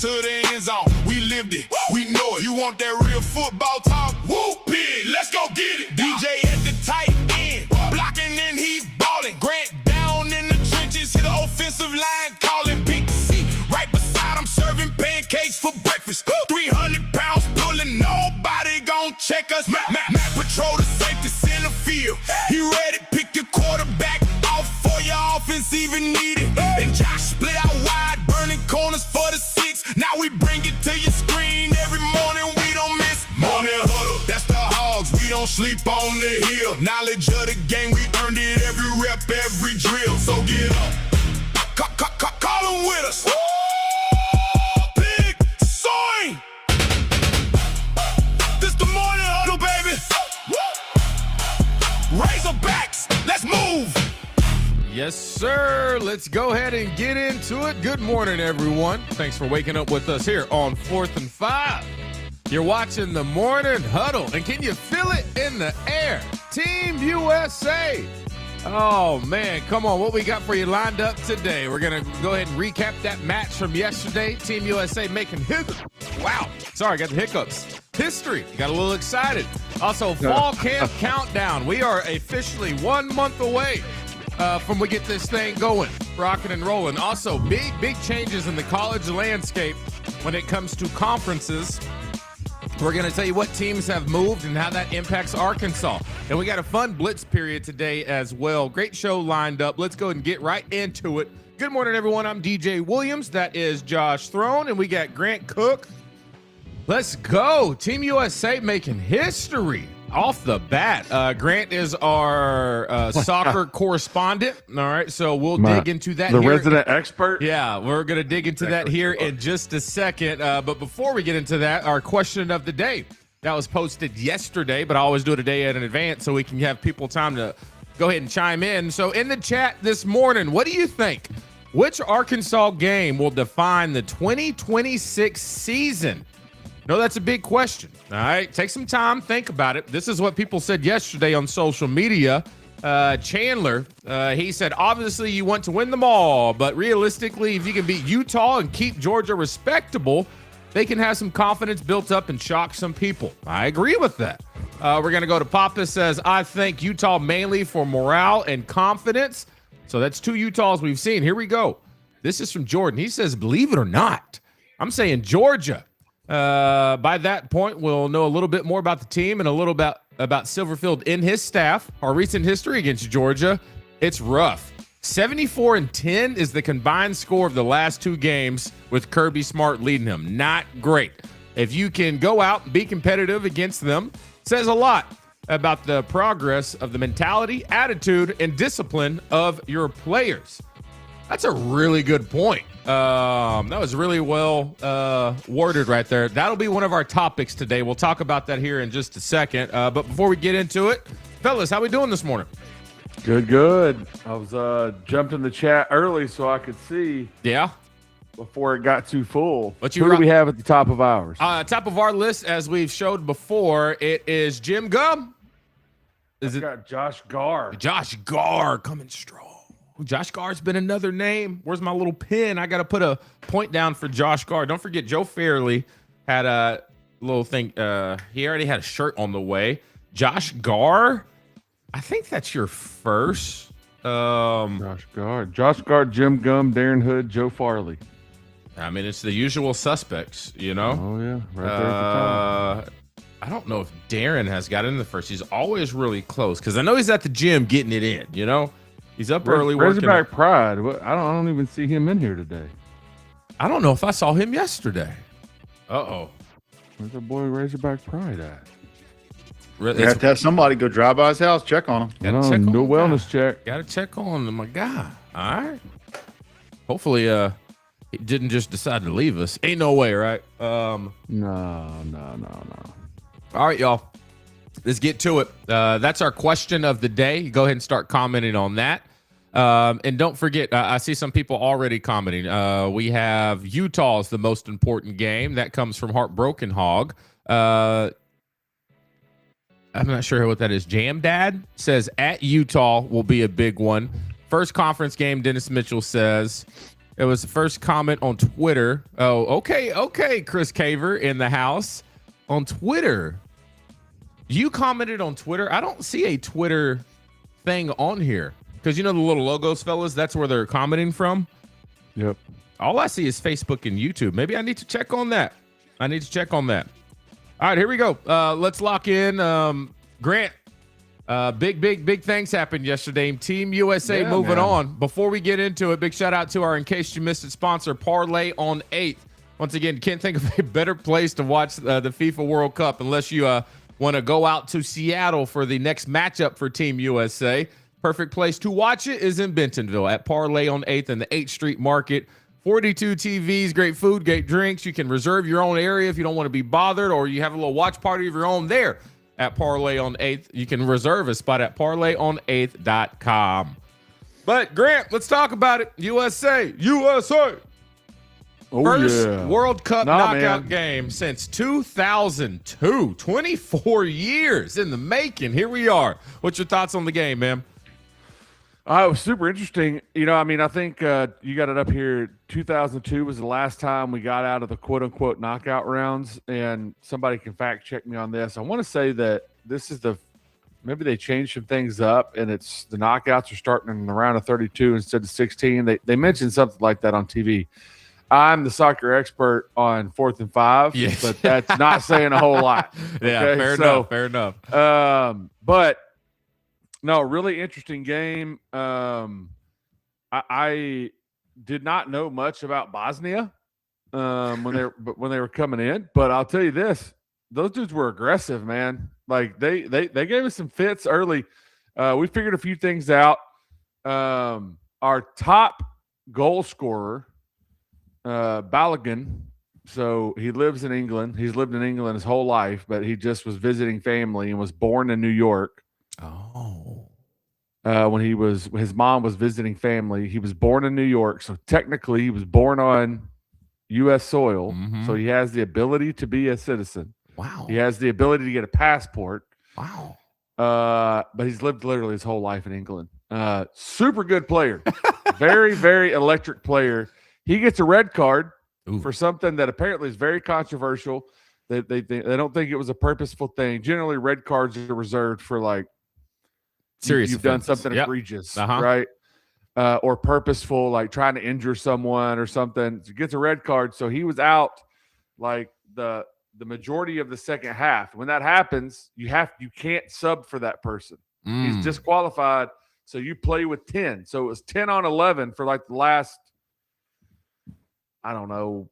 to the end zone. We lived it, we know it. You want that real football talk? Whoop it, let's go get it. DJ at the tight end, blocking and he's balling. Grant down in the trenches, hit the offensive line, calling Big C. Right beside him, serving pancakes for breakfast. 300 pounds pulling, nobody gon' check us. Matt patrol the safety center field. He ready, pick your quarterback off for your offense even needed. And Josh split out wide, burning corners for the 6. Now we bring it to your screen every morning, we don't miss. Morning Huddle, that's the Hogs, we don't sleep on the hill. Knowledge of the game, we earned it every rep, every drill. So get up, call them with us. Big soin. This the Morning Huddle, baby. Razorbacks, let's move. Yes, sir. Let's go ahead and get into it. Good morning, everyone. Thanks for waking up with us here on 4th and 5. You're watching the Morning Huddle, and can you feel it in the air? Team USA. Oh, man, come on. What we got for you lined up today? We're going to go ahead and recap that match from yesterday. Team USA making wow. Sorry, I got the hiccups. History. Got a little excited. Also, fall camp countdown. We are officially 1 month away from we get this thing going, rocking and rolling. Also, big changes in the college landscape when it comes to conferences. We're going to tell you what teams have moved and how that impacts Arkansas. And we got a fun Blitz period today as well. Great show lined up. Let's go and get right into it. Good morning, everyone. I'm DJ Williams. That is Josh Throne. And we got Grant Cook. Let's go. Team USA making history off the bat. Grant is our soccer correspondent. All right, so we'll dig into that. The resident expert? Yeah, we're going to dig into that here in just a second. But before we get into that, our question of the day. That was posted yesterday, but I always do it a day in advance so we can have people time to go ahead and chime in. So in the chat this morning, what do you think? Which Arkansas game will define the 2026 season? No, that's a big question. All right, take some time, think about it. This is what people said yesterday on social media. Chandler, he said, obviously you want to win them all, but realistically, if you can beat Utah and keep Georgia respectable, they can have some confidence built up and shock some people. I agree with that. We're going to go to Papa says, I think Utah mainly for morale and confidence. So that's 2 Utahs we've seen. Here we go. This is from Jordan. He says, believe it or not, I'm saying Georgia. By that point, we'll know a little bit more about the team and a little about Silverfield and his staff. Our recent history against Georgia, it's rough. 74-10 is the combined score of the last 2 games with Kirby Smart leading them. Not great. If you can go out and be competitive against them, says a lot about the progress of the mentality, attitude, and discipline of your players. That's a really good point. That was really well worded right there. That'll be one of our topics today. We'll talk about that here in just a second. But before we get into it, fellas, how we doing this morning? Good. I was jumped in the chat early so I could see. Yeah. Before it got too full. Who do we have at the top of ours? Top of our list, as we've showed before, it is Jim Gum. Is it got Josh Garr? Josh Garr coming strong. Josh Garr's been another name. Where's my little pin? I got to put a point down for Josh Garr. Don't forget, Joe Fairley had a little thing. He already had a shirt on the way. Josh Garr, I think that's your first. Josh Garr, Jim Gum, Darren Hood, Joe Farley. I mean, it's the usual suspects, you know? Oh, yeah. Right there at the top. I don't know if Darren has got in the first. He's always really close because I know he's at the gym getting it in, you know? He's up early working. Razorback Pride. I don't even see him in here today. I don't know if I saw him yesterday. Uh-oh. Where's the boy Razorback Pride at? You have to have somebody go drive by his house, check on him. No wellness check. Got to check on my guy. All right. Hopefully, he didn't just decide to leave us. Ain't no way, right? No. All right, y'all. Let's get to it. That's our question of the day. Go ahead and start commenting on that. And don't forget, I see some people already commenting. We have Utah's the most important game. That comes from Heartbroken Hog. I'm not sure what that is. Jam Dad says at Utah will be a big one. First conference game, Dennis Mitchell says. It was the first comment on Twitter. Oh, okay, Chris Caver in the house on Twitter. You commented on Twitter. I don't see a Twitter thing on here because the little logos, fellas. That's where they're commenting from. Yep. All I see is Facebook and YouTube. Maybe I need to check on that. All right, here we go. Let's lock in. Grant, big things happened yesterday. Team USA moving on. Before we get into it, big shout out to our In Case You Missed It sponsor, Parlay on 8th. Once again, can't think of a better place to watch the FIFA World Cup unless you want to go out to Seattle for the next matchup for Team USA. Perfect place to watch it is in Bentonville at Parlay on 8th in the 8th Street Market. 42 TVs, great food, great drinks. You can reserve your own area if you don't want to be bothered, or you have a little watch party of your own there at Parlay on 8th. You can reserve a spot at parlayon8th.com. But, Grant, let's talk about it. USA. First World Cup knockout game since 2002. 24 years in the making. Here we are. What's your thoughts on the game, man? It was super interesting. I think you got it up here. 2002 was the last time we got out of the quote-unquote knockout rounds, and somebody can fact-check me on this. I want to say that this is maybe they changed some things up, and it's the knockouts are starting in the round of 32 instead of 16. They mentioned something like that on TV. I'm the soccer expert on 4th and 5, but that's not saying a whole lot. Yeah, fair enough. But no, really interesting game. I did not know much about Bosnia when they were coming in, but I'll tell you this: those dudes were aggressive, man. Like they gave us some fits early. We figured a few things out. Our top goal scorer, Balogun. So he lives in England. He's lived in England his whole life, but he just was visiting family and was born in New York. Oh. When his mom was visiting family, he was born in New York. So technically he was born on U.S. soil. Mm-hmm. So he has the ability to be a citizen. Wow. He has the ability to get a passport. Wow. But he's lived literally his whole life in England. Super good player. Very, very electric player. He gets a red card for something that apparently is very controversial. They don't think it was a purposeful thing. Generally, red cards are reserved for like serious. You've done something egregious, right? Or purposeful, like trying to injure someone or something. He gets a red card, so he was out like the majority of the second half. When that happens, you can't sub for that person. He's disqualified, so you play with 10. So it was 10 on 11 for like the last, I don't know,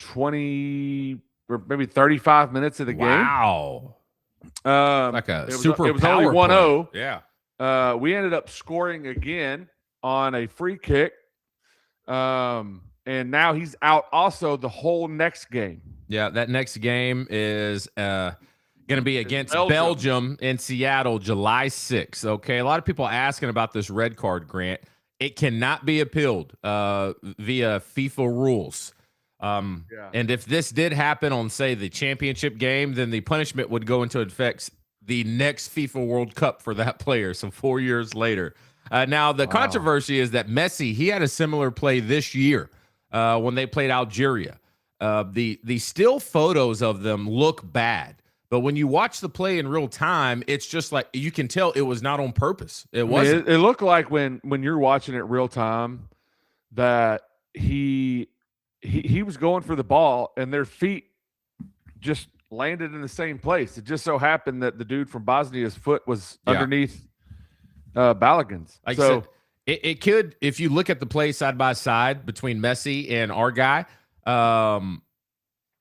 20 or maybe 35 minutes of the game. Wow. Like a super it was power only 1-0. play. Yeah. We ended up scoring again on a free kick. And now he's out also the whole next game. Yeah, that next game is going to be against Belgium in Seattle, July 6th. Okay, a lot of people asking about this red card, Grant. It cannot be appealed via FIFA rules. And if this did happen on, say, the championship game, then the punishment would go into effect the next FIFA World Cup for that player. So 4 years later. Now, the controversy is that Messi, he had a similar play this year when they played Algeria. The still photos of them look bad. But when you watch the play in real time, it's just like you can tell it was not on purpose. It wasn't. It looked like when you're watching it real time that he was going for the ball and their feet just landed in the same place. It just so happened that the dude from Bosnia's foot was underneath Balogun's. Like so it could, if you look at the play side by side between Messi and our guy,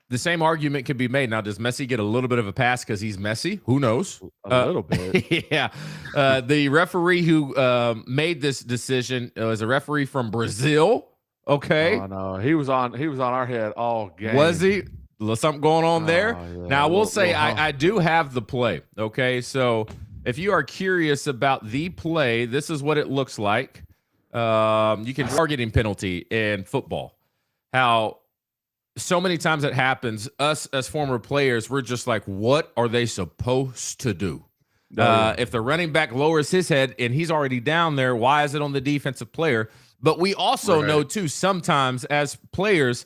the same argument could be made. Now, does Messi get a little bit of a pass because he's Messi? Who knows? A little bit. Yeah. The referee who made this decision was a referee from Brazil. Okay. Oh, no. He was on our head all game. Was he? Something going on there? Yeah. Now, I will say I do have the play. Okay. So if you are curious about the play, this is what it looks like. You can targeting penalty in football. How so many times it happens, us as former players, we're just like, what are they supposed to do? If the running back lowers his head and he's already down there, why is it on the defensive player? But we also know too, sometimes as players,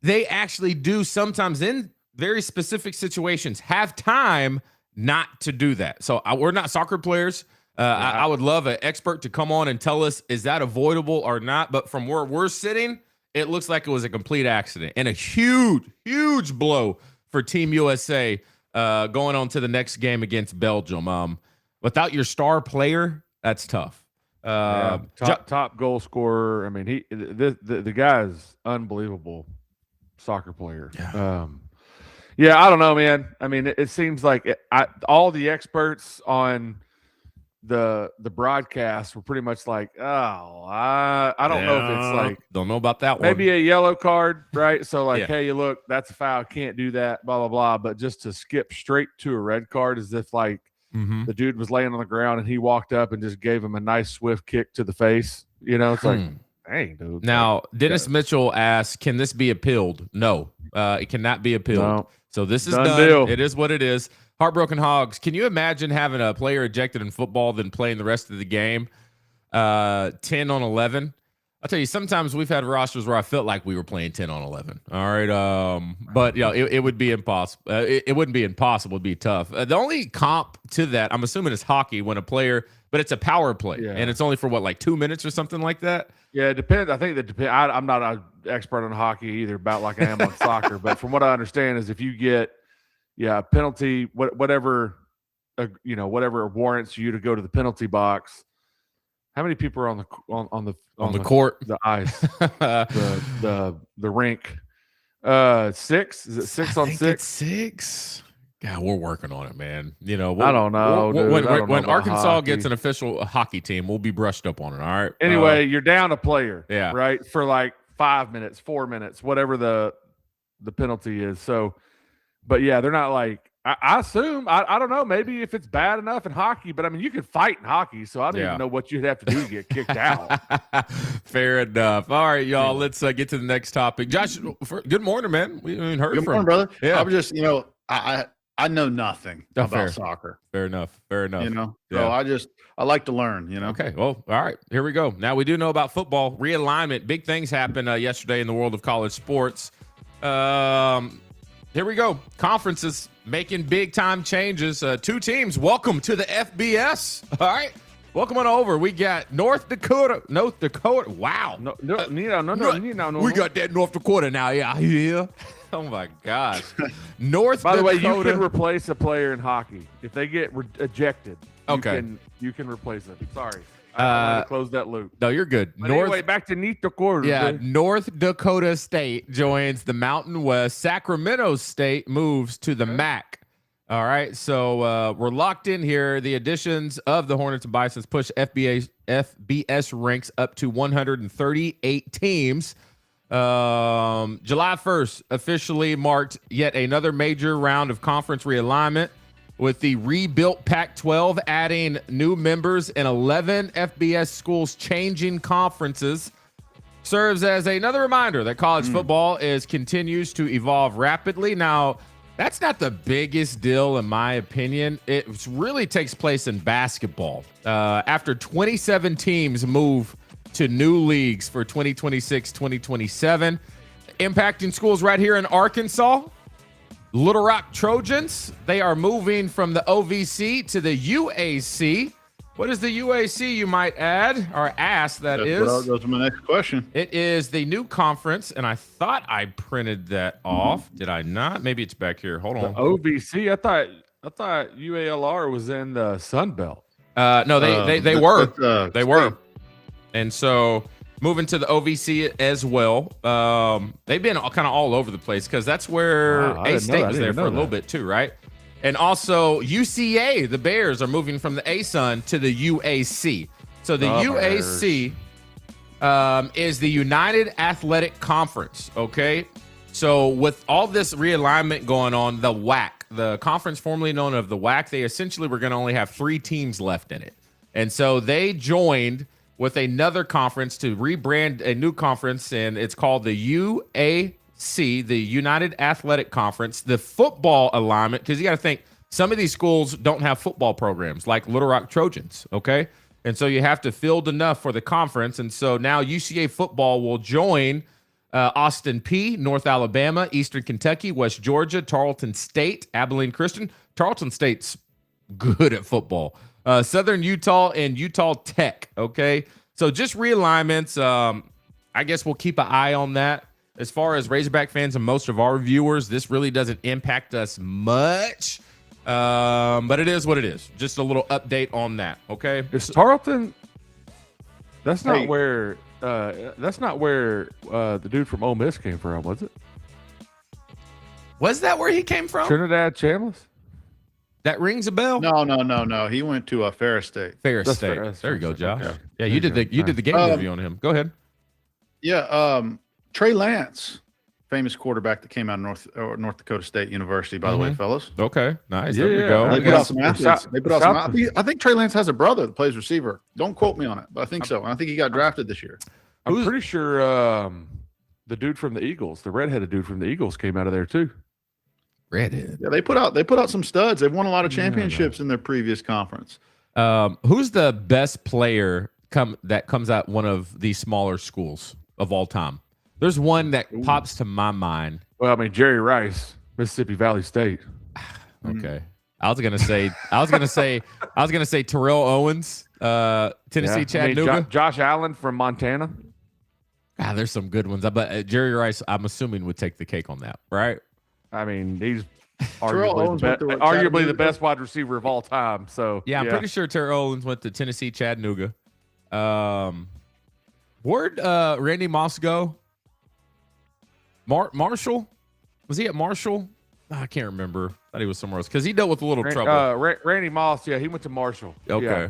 they actually do sometimes in very specific situations have time not to do that. So we're not soccer players. I would love an expert to come on and tell us, is that avoidable or not? But from where we're sitting, it looks like it was a complete accident and a huge blow for Team USA going on to the next game against Belgium. Without your star player, that's tough. Top goal scorer. I mean, the guy is unbelievable soccer player. Yeah. I don't know, man. I mean, it seems like all the experts on the broadcast were pretty much like, I don't know if it's like, don't know about that one. Maybe a yellow card, right? So like, hey, look, that's a foul, can't do that, blah blah blah. But just to skip straight to a red card, as if like the dude was laying on the ground and he walked up and just gave him a nice swift kick to the face. You know, it's like, dang, dude. Now, Dennis Mitchell asks, can this be appealed? No, it cannot be appealed. No. So this is done. Deal. It is what it is. Heartbroken Hogs, can you imagine having a player ejected in football than playing the rest of the game 10 on 11? I'll tell you, sometimes we've had rosters where I felt like we were playing 10 on 11. All right. But, it would be impossible. It wouldn't be impossible. It'd be tough. The only comp to that, I'm assuming, is hockey when a player – but it's a power play, and it's only for, like 2 minutes or something like that? Yeah, it depends. I think that depends. I'm not an expert on hockey either, about like I am on soccer. But from what I understand is if you get – penalty, whatever warrants you to go to the penalty box. How many people are on the court, the ice, the rink? 6? Is it 6 on 6? It's 6. God, we're working on it, man. I don't know. When Arkansas gets an official hockey team, we'll be brushed up on it. All right. Anyway, you're down a player. Yeah. Right, for like 5 minutes, 4 minutes, whatever the penalty is. So. But yeah, they're not like I assume I don't know, maybe if it's bad enough in hockey, but I mean you can fight in hockey, so I don't even know what you'd have to do to get kicked out. Fair enough. All right, y'all, let's get to the next topic. Josh, good morning, man. We haven't heard good from morning, brother. Yeah. I was just I know nothing about soccer. Fair enough. So I like to learn. Okay. Well, all right. Here we go. Now we do know about football realignment. Big things happened yesterday in the world of college sports. Here we go. Conferences making big time changes. 2 teams. Welcome to the FBS. All right. Welcome on over. We got North Dakota. Wow. No. We got that North Dakota now. Yeah. Oh my gosh. North By the Dakota. way, you can replace a player in hockey if they get ejected. Okay. You can replace them. Sorry. I want to close that loop. No, you're good. But anyway, back to North Dakota. Yeah, North Dakota State joins the Mountain West. Sacramento State moves to the MAC. All right, so we're locked in here. The additions of the Hornets and Bisons push FBS ranks up to 138 teams. July 1st officially marked yet another major round of conference realignment, with the rebuilt Pac-12 adding new members and 11 FBS schools changing conferences. Serves as another reminder that college football continues to evolve rapidly. Now, that's not the biggest deal, in my opinion. It really takes place in basketball. After 27 teams move to new leagues for 2026-2027, impacting schools right here in Arkansas. Little Rock Trojans, they are moving from the OVC to the UAC. What is the UAC, you might add, or ask, that is? That's my next question. It is the new conference, and I thought I printed that off. Did I not? Maybe it's back here. Hold on. The OVC? I thought UALR was in the Sun Belt. No, they were. They were. And so moving to the OVC as well. They've been kind of all over the place because that's where A-State was there for a little bit too, right? And also UCA, the Bears, are moving from the ASUN to the UAC. So the UAC is the United Athletic Conference, okay? So with all this realignment going on, the WAC, the conference formerly known as the WAC, they essentially were going to only have 3 teams left in it. And so they joined with another conference to rebrand a new conference, and it's called the UAC, the United Athletic Conference. The football alignment, because you got to think, some of these schools don't have football programs, like Little Rock Trojans, okay? And so you have to field enough for the conference. And so now UCA football will join Austin P, North Alabama, Eastern Kentucky, West Georgia, Tarleton State, Abilene Christian. Tarleton State's good at football. Southern Utah and Utah Tech. Okay. So just realignments. I guess we'll keep an eye on that. As far as Razorback fans and most of our viewers, this really doesn't impact us much. But it is what it is. Just a little update on that. Okay. Is Tarleton? That's not where. That's not where the dude from Ole Miss came from, was it? Was that where he came from? Trinidad Chambliss? That rings a bell. No. He went to Ferris State. Ferris State. There you go, Josh. Okay. Yeah, you did the game review on him. Go ahead. Yeah. Trey Lance, famous quarterback that came out of North Dakota State University, by the way, fellas. Okay, nice. There we go. They put out some athletes. I think Trey Lance has a brother that plays receiver. Don't quote me on it, but I think so. I think he got drafted this year. I'm pretty sure the dude from the Eagles, the redheaded dude from the Eagles, came out of there too. Redhead. Yeah, they put out some studs. They've won a lot of championships in their previous conference. Who's the best player that comes out one of these smaller schools of all time? There's one that pops to my mind. Well, I mean, Jerry Rice, Mississippi Valley State. Okay. I was gonna say Terrell Owens, Tennessee Chattanooga. Josh Allen from Montana. There's some good ones. But Jerry Rice, I'm assuming, would take the cake on that, right? I mean, he's arguably the best wide receiver of all time. So yeah, I'm pretty sure Terrell Owens went to Tennessee Chattanooga. Where'd Randy Moss go? Marshall? Was he at Marshall? I can't remember. Thought he was somewhere else because he dealt with a little trouble. Randy Moss, yeah, he went to Marshall. Okay. Yeah.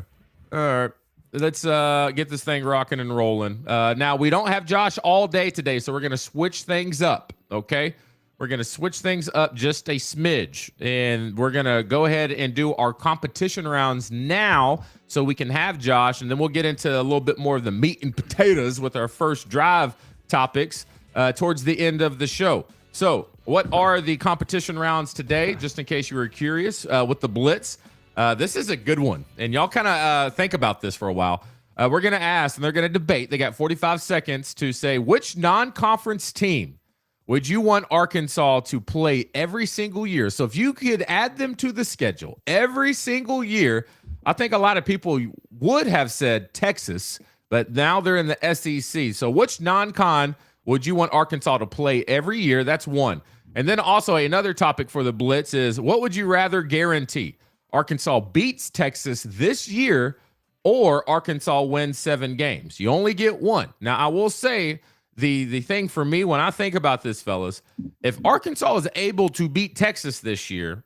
All right. Let's get this thing rocking and rolling. Now, we don't have Josh all day today, so we're going to switch things up, okay? We're going to switch things up just a smidge, and we're going to go ahead and do our competition rounds now so we can have Josh, and then we'll get into a little bit more of the meat and potatoes with our first drive topics towards the end of the show. So what are the competition rounds today, just in case you were curious, with the Blitz? This is a good one, and y'all kind of think about this for a while. We're going to ask, and they're going to debate. They got 45 seconds to say, which non-conference team would you want Arkansas to play every single year? So if you could add them to the schedule every single year, I think a lot of people would have said Texas, but now they're in the SEC. So which non-con would you want Arkansas to play every year? That's one. And then also another topic for the Blitz is, what would you rather guarantee? Arkansas beats Texas this year or Arkansas wins 7 games? You only get one. Now, I will say the thing for me when I think about this, fellas, if Arkansas is able to beat Texas this year,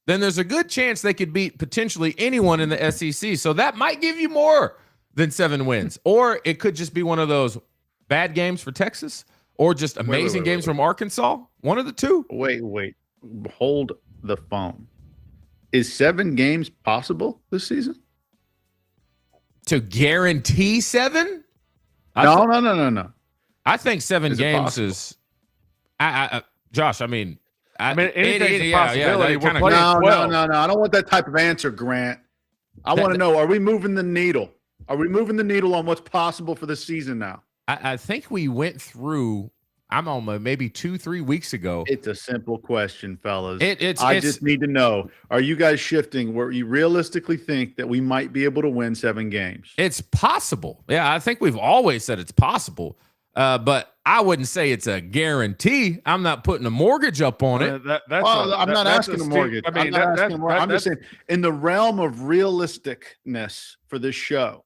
then there's a good chance they could beat potentially anyone in the SEC. So that might give you more than 7 wins. Or it could just be one of those bad games for Texas or just amazing games from Arkansas. One of the two. Wait. Hold the phone. Is 7 games possible this season? To guarantee 7? No. I think 7 games is. Josh, I mean, anything's a possibility. No. I don't want that type of answer, Grant. I want to know: are we moving the needle? Are we moving the needle on what's possible for this season now? I think we went through. I'm on maybe 2-3 weeks ago. It's a simple question, fellas. I just need to know: are you guys shifting where you realistically think that we might be able to win 7 games? It's possible. Yeah, I think we've always said it's possible. But I wouldn't say it's a guarantee. I'm not putting a mortgage up on it. I'm not asking a mortgage. I'm just saying, in the realm of realisticness for this show,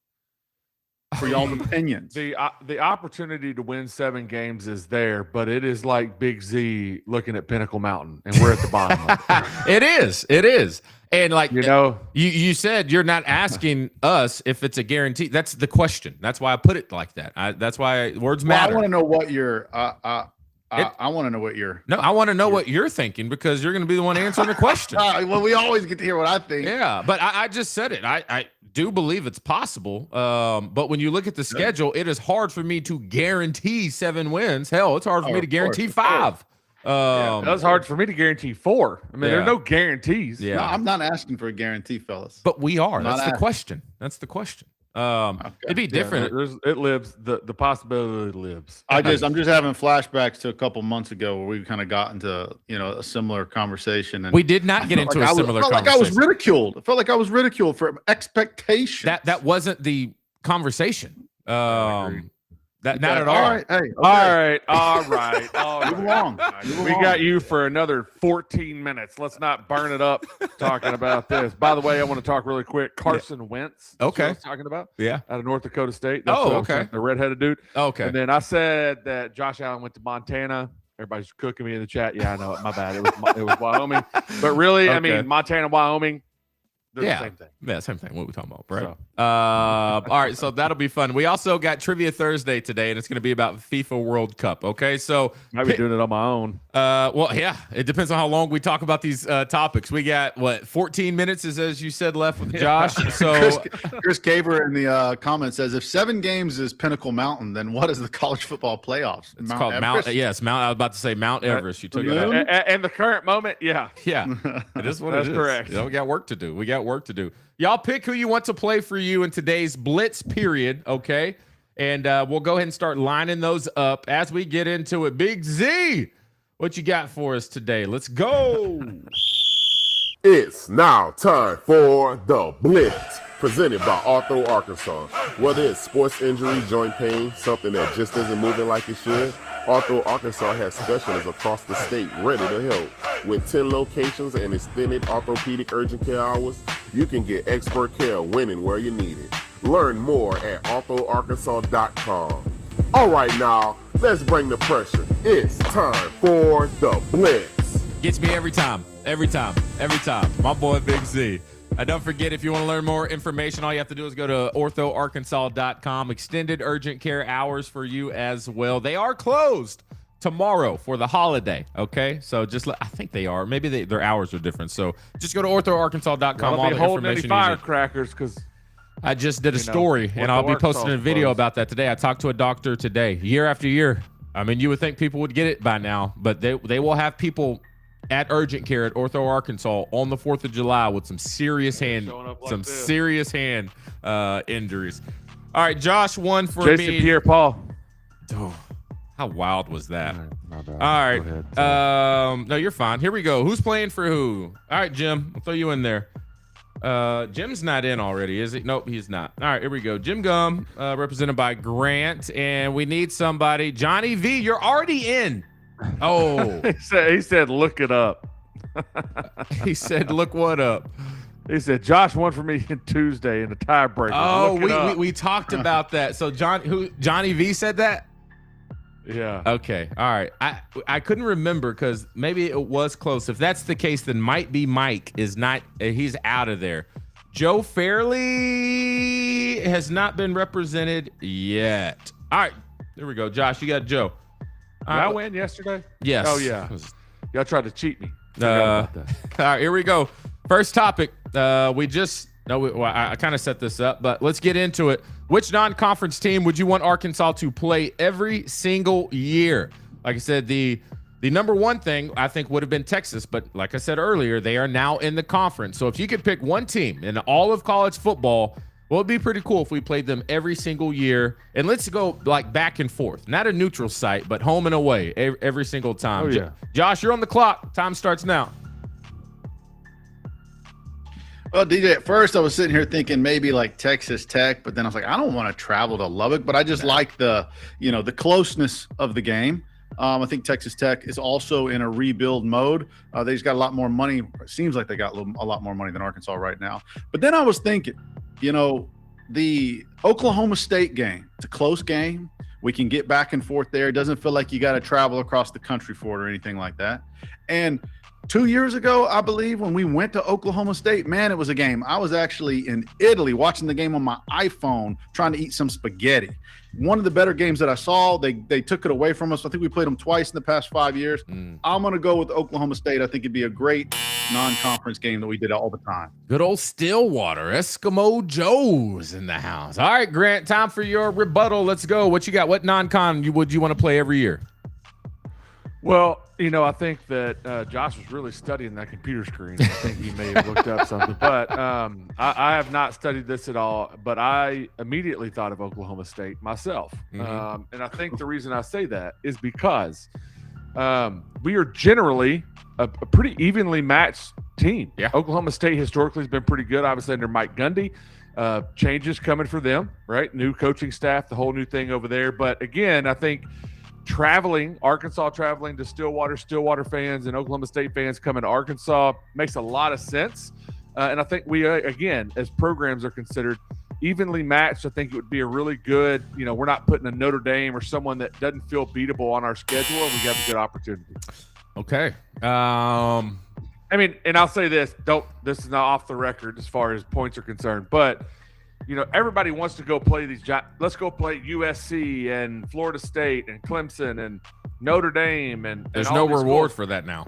for y'all's opinions, the opportunity to win 7 games is there, but it is like Big Z looking at Pinnacle Mountain, and we're at the bottom of it. It is. And like you said, you're not asking us if it's a guarantee. That's the question. That's why I put it like that. That's why words matter. I want to know what you're. I want to know what you're. No, I want to know what you're thinking because you're going to be the one answering the question. Well, we always get to hear what I think. Yeah, but I just said it. I do believe it's possible. But when you look at the schedule, it is hard for me to guarantee 7 wins. Hell, it's hard for me to guarantee 5. That's hard for me to guarantee 4. I mean, there are no guarantees. Yeah, no, I'm not asking for a guarantee, fellas. But we are. That's the question. It'd be different. It lives. The possibility lives. I'm just having flashbacks to a couple months ago where we kind of got into a similar conversation, and we did not get into a similar conversation. Like I was ridiculed. I felt like I was ridiculed for expectations. That wasn't the conversation. Not at all. All right. Hey. Okay. All right. Move along. We got you for another 14 minutes. Let's not burn it up talking about this. By the way, I want to talk really quick. Carson Wentz. Okay. I was talking about. Yeah. Out of North Dakota State. That's okay. The redheaded dude. Okay. And then I said that Josh Allen went to Montana. Everybody's cooking me in the chat. Yeah, I know it. My bad. It was Wyoming. But really, I mean, Montana, Wyoming. Same thing. Yeah, same thing. What are we talking about, right? So. All right, so that'll be fun. We also got Trivia Thursday today, and it's going to be about FIFA World Cup. Okay, so might be doing it on my own. Well, yeah, it depends on how long we talk about these topics. We got 14 minutes, as you said, left with Josh. So Chris Caver in the comments says, if 7 games is Pinnacle Mountain, then what is the college football playoffs? It's called Everest? Yes, Mount. I was about to say Mount Everest. You took it out. And the current moment, yeah, it is what That's it is. correct. We got work to do. Y'all pick who you want to play for you in today's Blitz period, okay? And we'll go ahead and start lining those up as we get into it. Big Z, what you got for us today? Let's go. It's now time for the Blitz, presented by Ortho Arkansas. Whether it's sports injury, joint pain, something that just isn't moving like it should, Ortho Arkansas has specialists across the state ready to help. With 10 locations and extended orthopedic urgent care hours, you can get expert care winning where you need it. Learn more at orthoarkansas.com. All right, now, let's bring the pressure. It's time for the Blitz. Gets me every time. My boy Big Z. Don't forget, if you want to learn more information, all you have to do is go to orthoarkansas.com. Extended urgent care hours for you as well. They are closed tomorrow for the holiday, okay? So I think they are. Maybe their hours are different. So just go to orthoarkansas.com. I'll be holding any firecrackers because I just did a story, and I'll be posting a video about that today. I talked to a doctor today. Year after year, I mean, you would think people would get it by now, but they will have people at urgent care at Ortho Arkansas on the 4th of July with some serious hand injuries. All right, Josh won for Jason me. Pierre-Paul. Oh, how wild was that? My bad. All right. No, you're fine. Here we go. Who's playing for who? All right, Jim. I'll throw you in there. Jim's not in already, is he? Nope, he's not. All right, here we go. Jim Gum, represented by Grant, and we need somebody. Johnny V, you're already in. Oh, he said, look it up. He said, look what up. He said, Josh won for me on Tuesday in the tiebreaker. Oh, we talked about that. So Johnny V said that? Yeah. Okay. All right. I couldn't remember because maybe it was close. If that's the case, then might be Mike is not. He's out of there. Joe Fairley has not been represented yet. All right. There we go. Josh, you got Joe. Did I win yesterday? Yes. Oh, yeah. Y'all tried to cheat me. All right, here we go. First topic. I kind of set this up, but let's get into it. Which non-conference team would you want Arkansas to play every single year? Like I said, the number one thing I think would have been Texas, but like I said earlier, they are now in the conference. So if you could pick one team in all of college football, well, it'd be pretty cool if we played them every single year. And let's go like back and forth, not a neutral site, but home and away every single time. Oh, yeah. Josh, you're on the clock. Time starts now. Well, DJ, at first I was sitting here thinking maybe like Texas Tech, but then I was like, I don't want to travel to Lubbock, but I just like the closeness of the game. I think Texas Tech is also in a rebuild mode. They just got a lot more money. It seems like they got a lot more money than Arkansas right now. But then I was thinking, the Oklahoma State game, it's a close game. We can get back and forth there. It doesn't feel like you got to travel across the country for it or anything like that. And 2 years ago, I believe, when we went to Oklahoma State, man, it was a game. I was actually in Italy watching the game on my iPhone, trying to eat some spaghetti. One of the better games that I saw. They took it away from us. I think we played them twice in the past 5 years. I'm going to go with Oklahoma State. I think it'd be a great non-conference game that we did all the time. Good old Stillwater. Eskimo Joe's in the house. All right, Grant, time for your rebuttal. Let's go. What you got? What non-con would you want to play every year? Well, I think that Josh was really studying that computer screen. I think he may have looked up something, but I have not studied this at all. But I immediately thought of Oklahoma State myself, and I think the reason I say that is because we are generally a pretty evenly matched team. Yeah. Oklahoma State historically has been pretty good, obviously under Mike Gundy. Changes coming for them, right? New coaching staff, the whole new thing over there. But again, I think Arkansas traveling to Stillwater fans and Oklahoma State fans coming to Arkansas makes a lot of sense. And I think we, again, as programs are considered evenly matched, I think it would be a really good, we're not putting a Notre Dame or someone that doesn't feel beatable on our schedule, and we have a good opportunity. Okay. I mean, and I'll say this, this is not off the record as far as points are concerned, but everybody wants to go play let's go play USC and Florida State and Clemson and Notre Dame and there's all no these reward schools. for that now.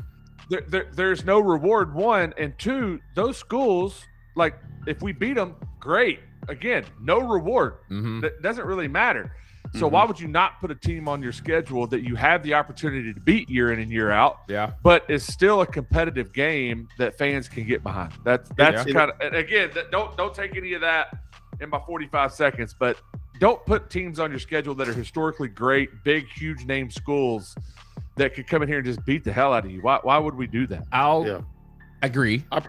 There's no reward, one, and two, those schools, like, if we beat them, great. Again, no reward. That doesn't really matter. So why would you not put a team on your schedule that you have the opportunity to beat year in and year out? Yeah. But it's still a competitive game that fans can get behind. That's kind of, and again, don't take any of that in my 45 seconds, but don't put teams on your schedule that are historically great, big, huge name schools that could come in here and just beat the hell out of you. Why would we do that? I'll agree. I'll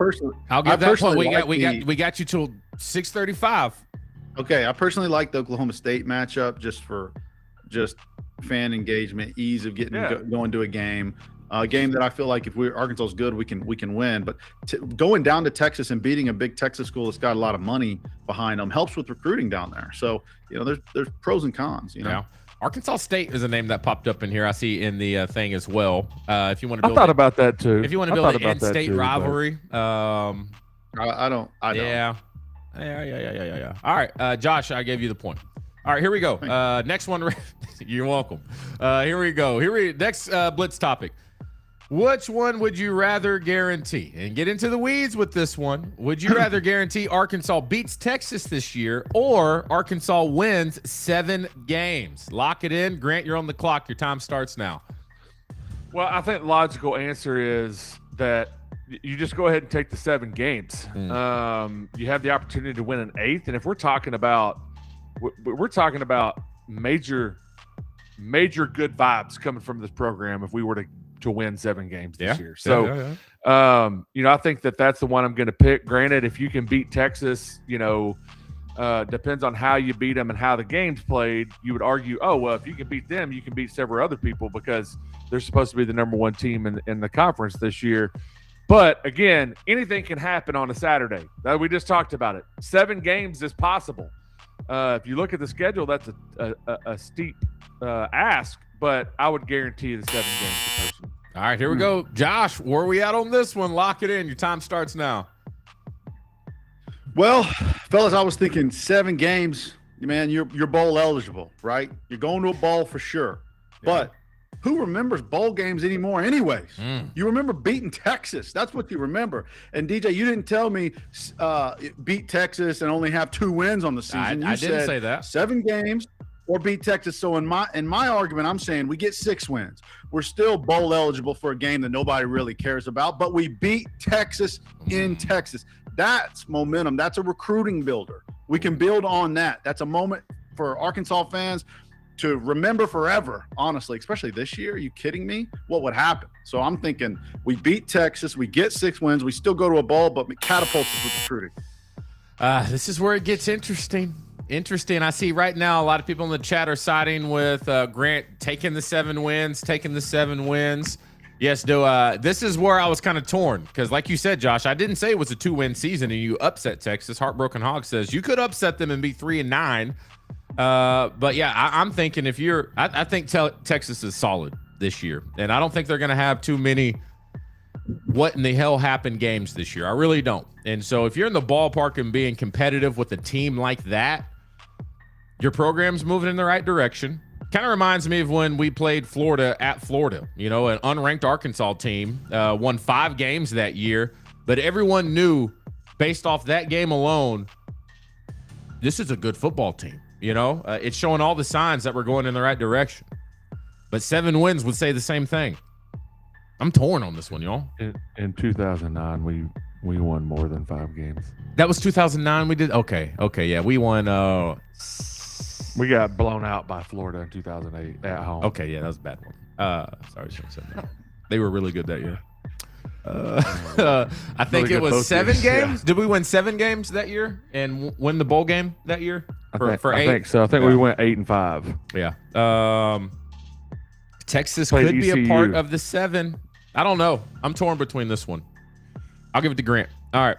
give that point. We got you till 6:35. Okay, I personally like the Oklahoma State matchup just for fan engagement, ease of getting going to a game that I feel like if Arkansas is good, we can win. But going down to Texas and beating a big Texas school that's got a lot of money behind them helps with recruiting down there. So there's pros and cons. Yeah. Arkansas State is a name that popped up in here. I see in the thing as well. If you want to, I thought about that too. If you want to build an in-state rivalry, I don't. Yeah. All right, Josh, I gave you the point. All right, here we go. Next one. You're welcome. Here we go. Next Blitz topic. Which one would you rather guarantee? And get into the weeds with this one. Would you rather guarantee Arkansas beats Texas this year or Arkansas wins 7 games? Lock it in. Grant, you're on the clock. Your time starts now. Well, I think the logical answer is that you just go ahead and take the 7 games. You have the opportunity to win an 8th. And if we're talking about major good vibes coming from this program if we were to win 7 games this year. So, I think that's the one I'm going to pick. Granted, if you can beat Texas, depends on how you beat them and how the game's played. You would argue, if you can beat them, you can beat several other people because they're supposed to be the number 1 team in the conference this year. But again, anything can happen on a Saturday. We just talked about it. 7 games is possible. If you look at the schedule, that's a steep ask, but I would guarantee the 7 games personally. All right, here we go. Josh, where are we at on this one? Lock it in. Your time starts now. Well, fellas, I was thinking 7 games, man, you're bowl eligible, right? You're going to a bowl for sure. Yeah. But who remembers bowl games anymore anyways? You remember beating Texas. That's what you remember. And DJ, you didn't tell me beat Texas and only have 2 wins on the season. I didn't say that. 7 games or beat Texas. So in my argument, I'm saying we get 6 wins. We're still bowl eligible for a game that nobody really cares about, but we beat Texas in Texas. That's momentum. That's a recruiting builder. We can build on that. That's a moment for Arkansas fans to remember forever, honestly, especially this year. Are you kidding me? What would happen? So I'm thinking we beat Texas, we get 6 wins, we still go to a bowl, but catapults us with recruiting. This is where it gets interesting. I see right now a lot of people in the chat are siding with Grant taking the 7 wins. Yes, this is where I was kind of torn because, like you said, Josh, I didn't say it was a 2-win season and you upset Texas. Heartbroken Hog says you could upset them and be 3-9. But yeah, I'm thinking I think Texas is solid this year, and I don't think they're going to have too many what in the hell happened games this year. I really don't. And so if you're in the ballpark and being competitive with a team like that, your program's moving in the right direction. Kind of reminds me of when we played Florida at Florida. An unranked Arkansas team won 5 games that year, but everyone knew based off that game alone, this is a good football team. It's showing all the signs that we're going in the right direction. But 7 wins would say the same thing. I'm torn on this one, y'all. In 2009, we won more than 5 games. That was 2009. We did. Okay. Yeah, we won. We got blown out by Florida in 2008 at home. Okay, yeah, that was a bad one. Sorry, shouldn't have said that. They were really good that year. I think Really it good was both 7 years, games. yeah. Did we win 7 games that year and win the bowl game that year? I 8? think so. I think we went 8-5. Yeah. Texas Played could be a ECU. part of the 7. I don't know. I'm torn between this one. I'll give it to Grant. All right.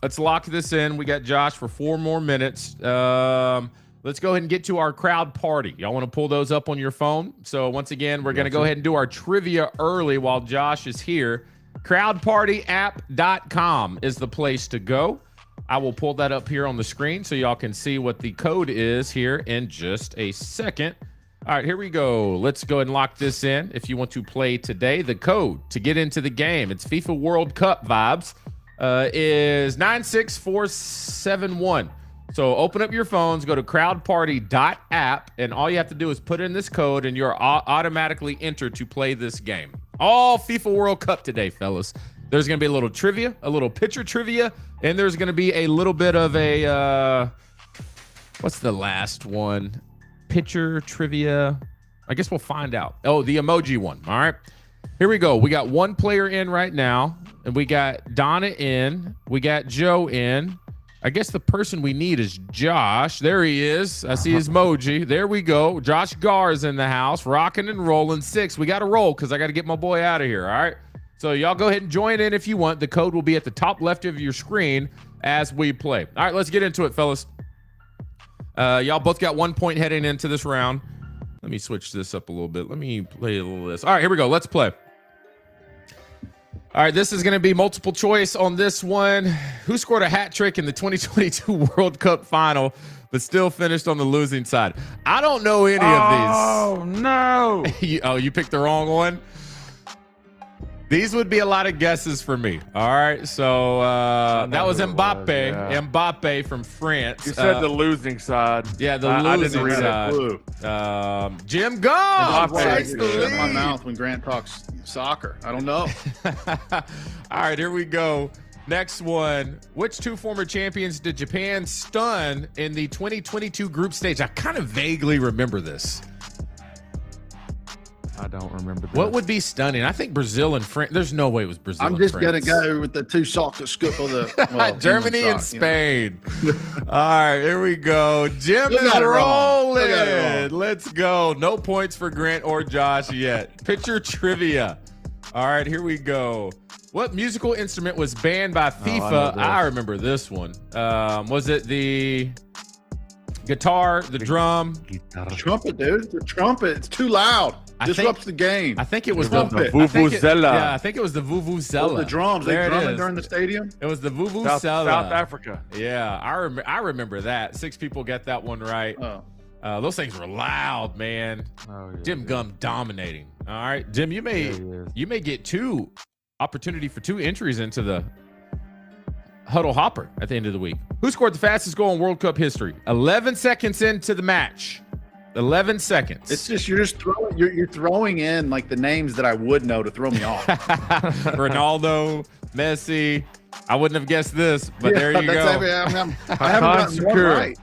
Let's lock this in. We got Josh for 4 more minutes. Let's go ahead and get to our crowd party. Y'all want to pull those up on your phone? So once again, we're going to go ahead and do our trivia early while Josh is here. Crowdpartyapp.com is the place to go. I will pull that up here on the screen so y'all can see what the code is here in just a second. All right, here we go. Let's go ahead and lock this in. If you want to play today, the code to get into the game, it's FIFA World Cup vibes, is 96471. So open up your phones, go to crowdparty.app, and all you have to do is put in this code, and you're automatically entered to play this game. All FIFA World Cup today, fellas. There's going to be a little trivia, a little picture trivia, and there's going to be a little bit of a, what's the last one? Picture trivia. I guess we'll find out. Oh, the emoji one. All right. Here we go. We got 1 player in right now, and we got Donna in. We got Joe in. I guess the person we need is Josh. There he is. I see his emoji. There we go. Josh Gar's in the house, rocking and rolling. 6. We got to roll because I got to get my boy out of here. All right. So y'all go ahead and join in if you want. The code will be at the top left of your screen as we play. All right, let's get into it, fellas. Y'all both got 1 point heading into this round. Let me switch this up a little bit. Let me play a little of this. All right, here we go. Let's play. All right, this is going to be multiple choice on this one. Who scored a hat trick in the 2022 World Cup final, but still finished on the losing side? I don't know any of these. Oh, no. You picked the wrong one? These would be a lot of guesses for me. All right, so that was Mbappe. yeah. Mbappe from France. You said the losing side. Yeah, the I losing didn't read side. Clue. Jim Gum Mbappe. takes the Shut my lead. mouth when Grant talks soccer. I don't know. All right, here we go. Next one. Which 2 former champions did Japan stun in the 2022 group stage? I kind of vaguely remember this. I don't remember this. What would be stunning? I think Brazil and France. There's no way it was Brazil. I'm just and gonna France. go with the 2 socks that scoop of the well, Germany human and sock, you know. Spain. All right, here we go. Jim Still is got it wrong. rolling. Still got it wrong. Let's go. No points for Grant or Josh yet. Picture trivia. All right, here we go. What musical instrument was banned by FIFA? I remember this one. Was it the guitar, the drum? Trumpet, dude. The trumpet. It's too loud. Disrupts the game. I think it was The the vuvuzela. Yeah, I think it was the vuvuzela. Oh, the drums. They There it drumming is. during the stadium. It was the vuvuzela. South Africa. Yeah, I remember that. 6 people got that one right. Oh. Those things were loud, man. Oh, yeah, Jim Gum dominating. All right, Jim, you Yeah, he is. may get 2 opportunity for 2 entries into the Huddle Hopper at the end of the week. Who scored the fastest goal in World Cup history? 11 seconds into the match. 11 seconds. It's just you're throwing in like the names that I would know to throw me off. Ronaldo, Messi. I wouldn't have guessed this, but there you go. I haven't gotten one Secure. right.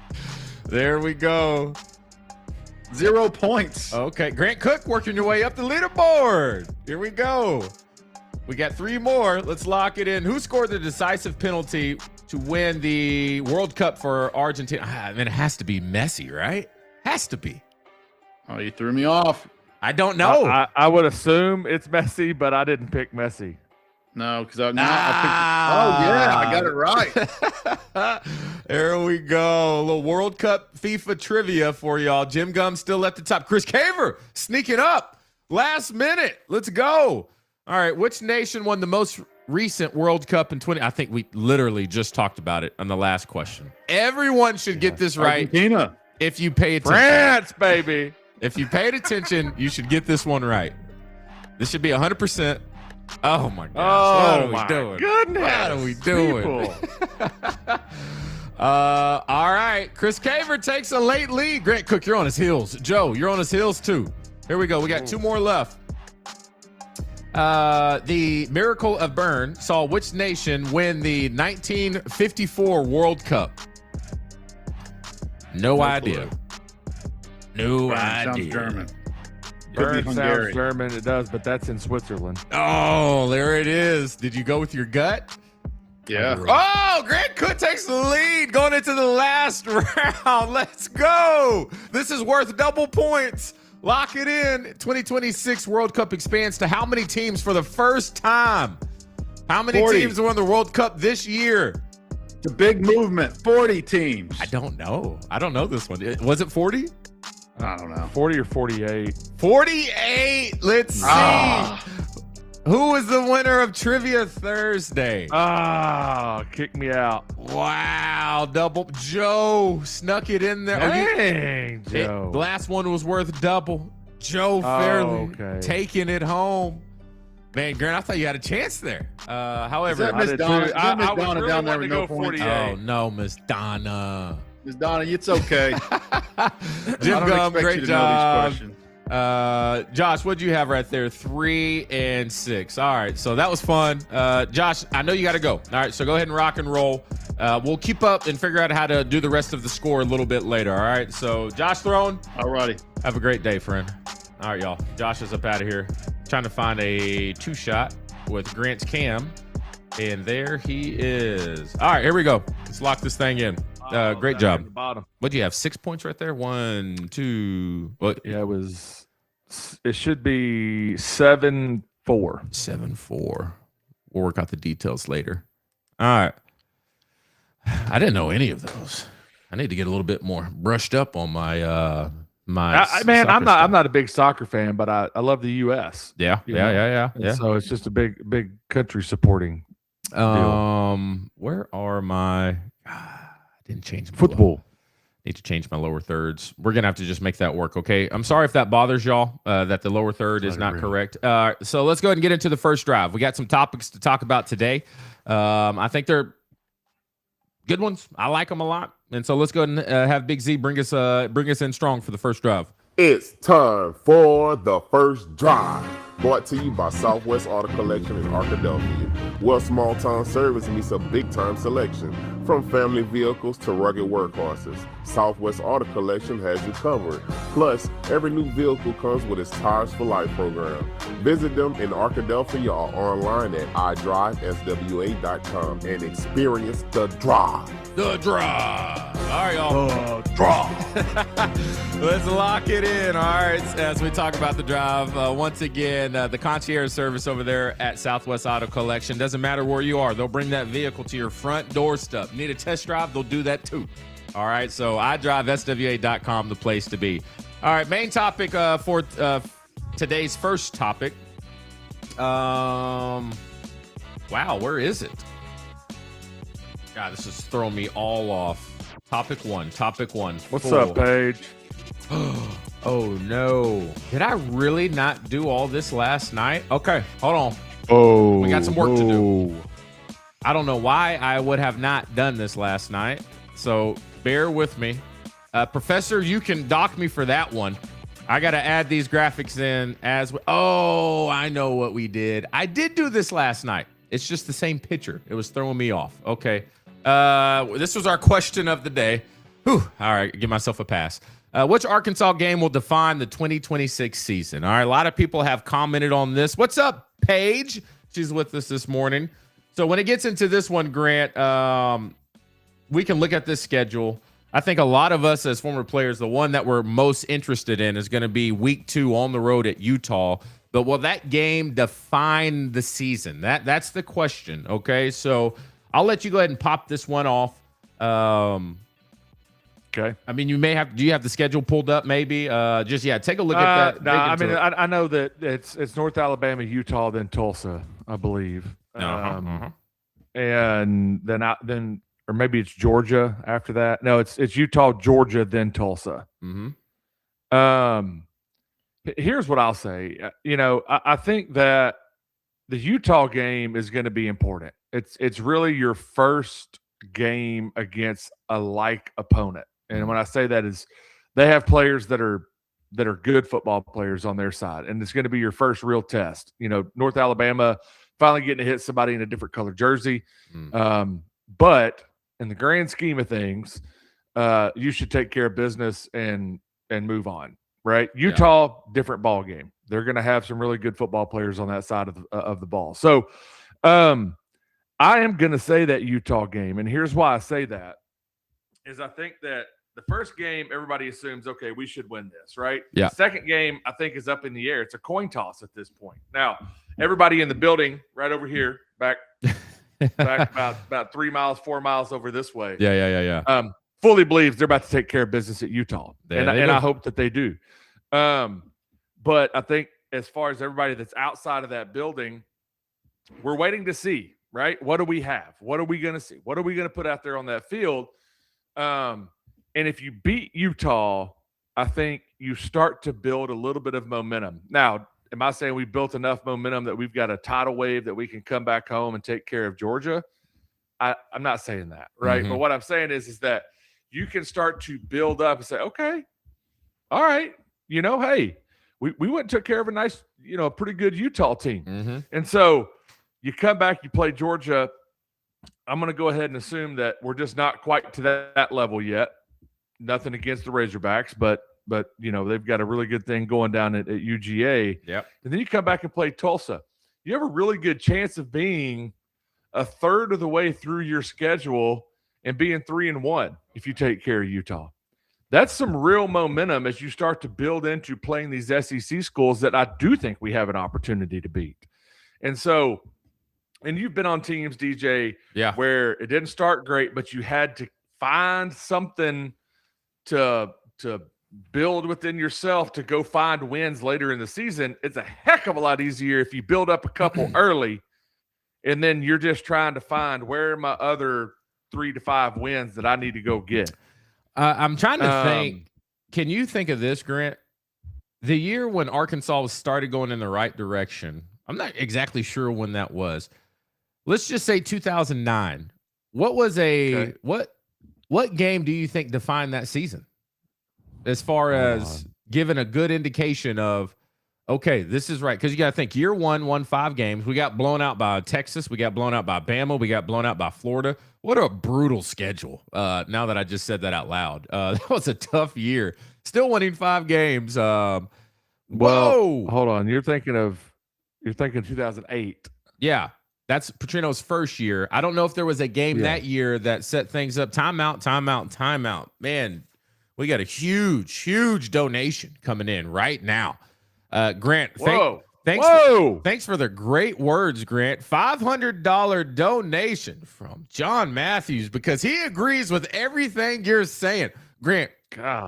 There we go. 0 points. Okay, Grant Cook working your way up the leaderboard. Here we go. We got 3 more. Let's lock it in. Who scored the decisive penalty to win the World Cup for Argentina? I mean, it has to be Messi, right? Has to be. Oh, you threw me off. I don't know. I would assume it's Messi, but I didn't pick Messi. No, because I picked. Oh yeah, I got it right. There we go. A little World Cup FIFA trivia for y'all. Jim Gum still at the top. Chris Caver sneaking up last minute. Let's go. All right. Which nation won the most recent World Cup in 20? I think we literally just talked about it on the last question. Everyone should get this right Argentina. if you pay attention. France, baby. If you paid attention, you should get this one right. This should be 100%. Oh my gosh. Oh, What are we my doing? goodness. What are we doing? People. All right. Chris Caver takes a late lead. Grant Cook, you're on his heels. Joe, you're on his heels too. Here we go. We got 2 more left. The Miracle of Bern saw which nation win the 1954 World Cup? No idea. No Bern idea. sounds German. Could Bern be sounds Hungary. German. It does, but that's in Switzerland. Oh, there it is. Did you go with your gut? Yeah. Oh, Grant Cook takes the lead going into the last round. Let's go. This is worth double points. Lock it in. 2026 World Cup expands to how many teams for the first time? How many 40. teams won the World Cup this year? It's a big movement. 40 teams. I don't know. I don't know this one. Was it 40? I don't know. 40 or 48. 48. Let's see. Who is the winner of Trivia Thursday? Kick me out. Wow. Double. Joe snuck it in there. Dang, Joe. The last one was worth double. Joe Fairley okay. taking it home. Man, Grant, I thought you had a chance there. Is However, that Miss did Donna? too. Is that Miss I was Donna really down there wanting with to no go points? 48. oh no, Miss Donna. Miss Donna, it's okay. Jim I don't Gum, expect great you to job. know these questions. Josh, what'd you have right there? 3 and 6. All right, so that was fun. Josh, I know you got to go. All right, so go ahead and rock and roll. We'll keep up and figure out how to do the rest of the score a little bit later. All right, so Josh Throne, All righty. have a great day, friend. All right, y'all. Josh is up out of here. Trying to find a 2-shot with Grant's cam. And there he is. All right, here we go. Let's lock this thing in. Great Down at job. the bottom. What do you have? 6 points right there? 1, 2. What? Yeah, it should be 7-4. 7-4. We'll work out the details later. All right. I didn't know any of those. I need to get a little bit more brushed up on my Man, soccer I'm stuff. not a big soccer fan, but I love the US. Yeah, you know. yeah. So it's just a big country supporting Where are my? I didn't change my football. Need to change my lower thirds. We're gonna have to just make that work. Okay. I'm sorry if that bothers y'all. That the lower third is not correct. So let's go ahead and get into the first drive. We got some topics to talk about today. I think they're good ones. I like them a lot. And so let's go ahead and have Big Z bring us in strong for the first drive. It's time for the first drive. Brought to you by Southwest Auto Collection in Arkadelphia, where small town service meets a big time selection. From family vehicles to rugged workhorses, Southwest Auto Collection has you covered. Plus, every new vehicle comes with its Tires for Life program. Visit them in Arkadelphia or online at idriveswa.com and experience the drive. The drive. All right, y'all. Let's lock it in. All right, as we talk about the drive, once again, the concierge service over there at Southwest Auto Collection, doesn't matter where you are, they'll bring that vehicle to your front doorstep. Need a test drive? They'll do that too. All right, so idriveswa.com, the place to be. All right, main topic for today's first topic. Wow, where is it? God, this is throwing me all off. Topic one. What's Full. up, Paige? Oh no. Did I really not do all this last night? Okay, hold on. Oh, We got some work to do. I don't know why I would have not done this last night. So bear with me. Professor, you can dock me for that one. I got to add these graphics in as well. Oh, I know what we did. I did do this last night. It's just the same picture. It was throwing me off. Okay. This was our question of the day. Whew. All right, give myself a pass. Which Arkansas game will define the 2026 season? All right, a lot of people have commented on this. What's up, Paige? She's with us this morning. So when it gets into this one, Grant, we can look at this schedule. I think a lot of us as former players, the one that we're most interested in is going to be week 2 on the road at Utah. But will that game define the season? That's the question, okay? So I'll let you go ahead and pop this one off. Okay. I mean, do you have the schedule pulled up maybe? Take a look at that. No, I mean, I know that it's North Alabama, Utah, then Tulsa, I believe. And then or maybe it's Georgia after that. No, it's Utah, Georgia, then Tulsa. Here's what I'll say. I think that the Utah game is going to be important. It's really your first game against a like opponent. And when I say that is they have players that are that are good football players on their side, and it's going to be your first real test. North Alabama finally getting to hit somebody in a different color jersey. But in the grand scheme of things, you should take care of business and move on, right? Utah, different ball game. They're going to have some really good football players on that side of the ball. So I am going to say that Utah game, and here's why I say that, is I think that the first game, everybody assumes, okay, we should win this, right? Yeah. The second game, I think, is up in the air. It's a coin toss at this point. Now, everybody in the building right over here, back about 3 miles, 4 miles over this way. Yeah. Fully believes they're about to take care of business at Utah. And I hope that they do. But I think as far as everybody that's outside of that building, we're waiting to see, right? What do we have? What are we going to see? What are we going to put out there on that field? And if you beat Utah, I think you start to build a little bit of momentum. Now, am I saying we built enough momentum that we've got a tidal wave that we can come back home and take care of Georgia? I'm not saying that, right? But what I'm saying is that you can start to build up and say, okay, all right, hey, we went and took care of a nice, a pretty good Utah team. And so you come back, you play Georgia. I'm going to go ahead and assume that we're just not quite to that level yet. Nothing against the Razorbacks, but they've got a really good thing going down at UGA. Yep. And then you come back and play Tulsa. You have a really good chance of being a third of the way through your schedule and being 3-1 if you take care of Utah. That's some real momentum as you start to build into playing these SEC schools that I do think we have an opportunity to beat. And so, and you've been on teams, DJ, where it didn't start great, but you had to find something to build within yourself to go find wins later in the season. It's a heck of a lot easier if you build up a couple early and then you're just trying to find where are my other 3 to 5 wins that I need to go get. I'm trying to think. Can you think of this, Grant? The year when Arkansas started going in the right direction, I'm not exactly sure when that was. Let's just say 2009. What was what game do you think defined that season? As far as giving a good indication of, okay, this is right. Because you got to think, year one won 5 games. We got blown out by Texas. We got blown out by Bama. We got blown out by Florida. What a brutal schedule. Now that I just said that out loud. That was a tough year. Still winning 5 games. Well, hold on. You're thinking 2008. Yeah. That's Petrino's first year. I don't know if there was a game that year that set things up. Timeout. Man, we got a huge donation coming in right now. Grant, thanks for the great words, Grant. $500 donation from John Matthews because he agrees with everything you're saying. Grant,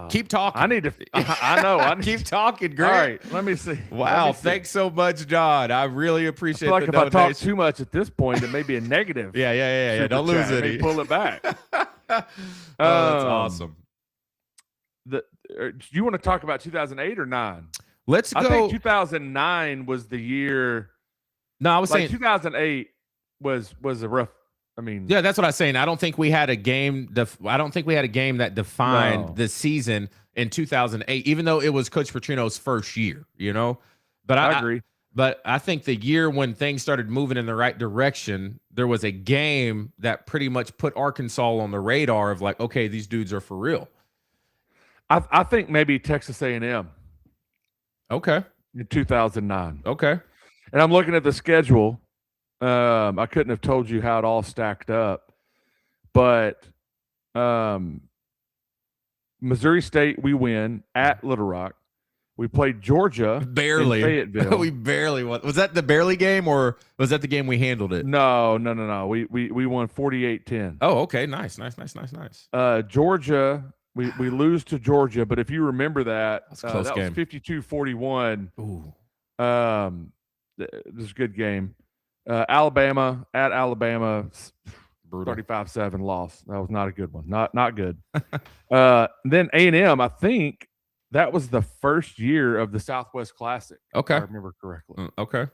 keep talking. I know. Keep talking, Grant. All right, let me see. Wow, thanks so much, John. I really appreciate I feel like the if donation. I talk too much at this point, it may be a negative. Yeah. Don't lose it. Pull it back. That's awesome. Do you want to talk about 2008 or 9? Let's go. I think 2009 was the year. No, I was saying 2008 was a rough. I mean, yeah, that's what I was saying. I don't think we had a game. I don't think we had a game that defined the season in 2008, even though it was Coach Petrino's first year. But I agree. But I think the year when things started moving in the right direction, there was a game that pretty much put Arkansas on the radar of like, okay, these dudes are for real. I think maybe Texas A&M. Okay. In 2009. Okay. And I'm looking at the schedule. I couldn't have told you how it all stacked up, but Missouri State, we win at Little Rock. We played Georgia barely. In Fayetteville. We barely won. Was that the barely game or was that the game we handled it? No. We won 48-10. Oh, okay. Nice. Georgia, we lose to Georgia, but if you remember that, was a close game. Was 52-41. Ooh. This is a good game. Alabama at Alabama, 35-7 loss. That was not a good one. Not good. Then A&M, I think that was the first year of the Southwest Classic. Okay. If I remember correctly. Okay.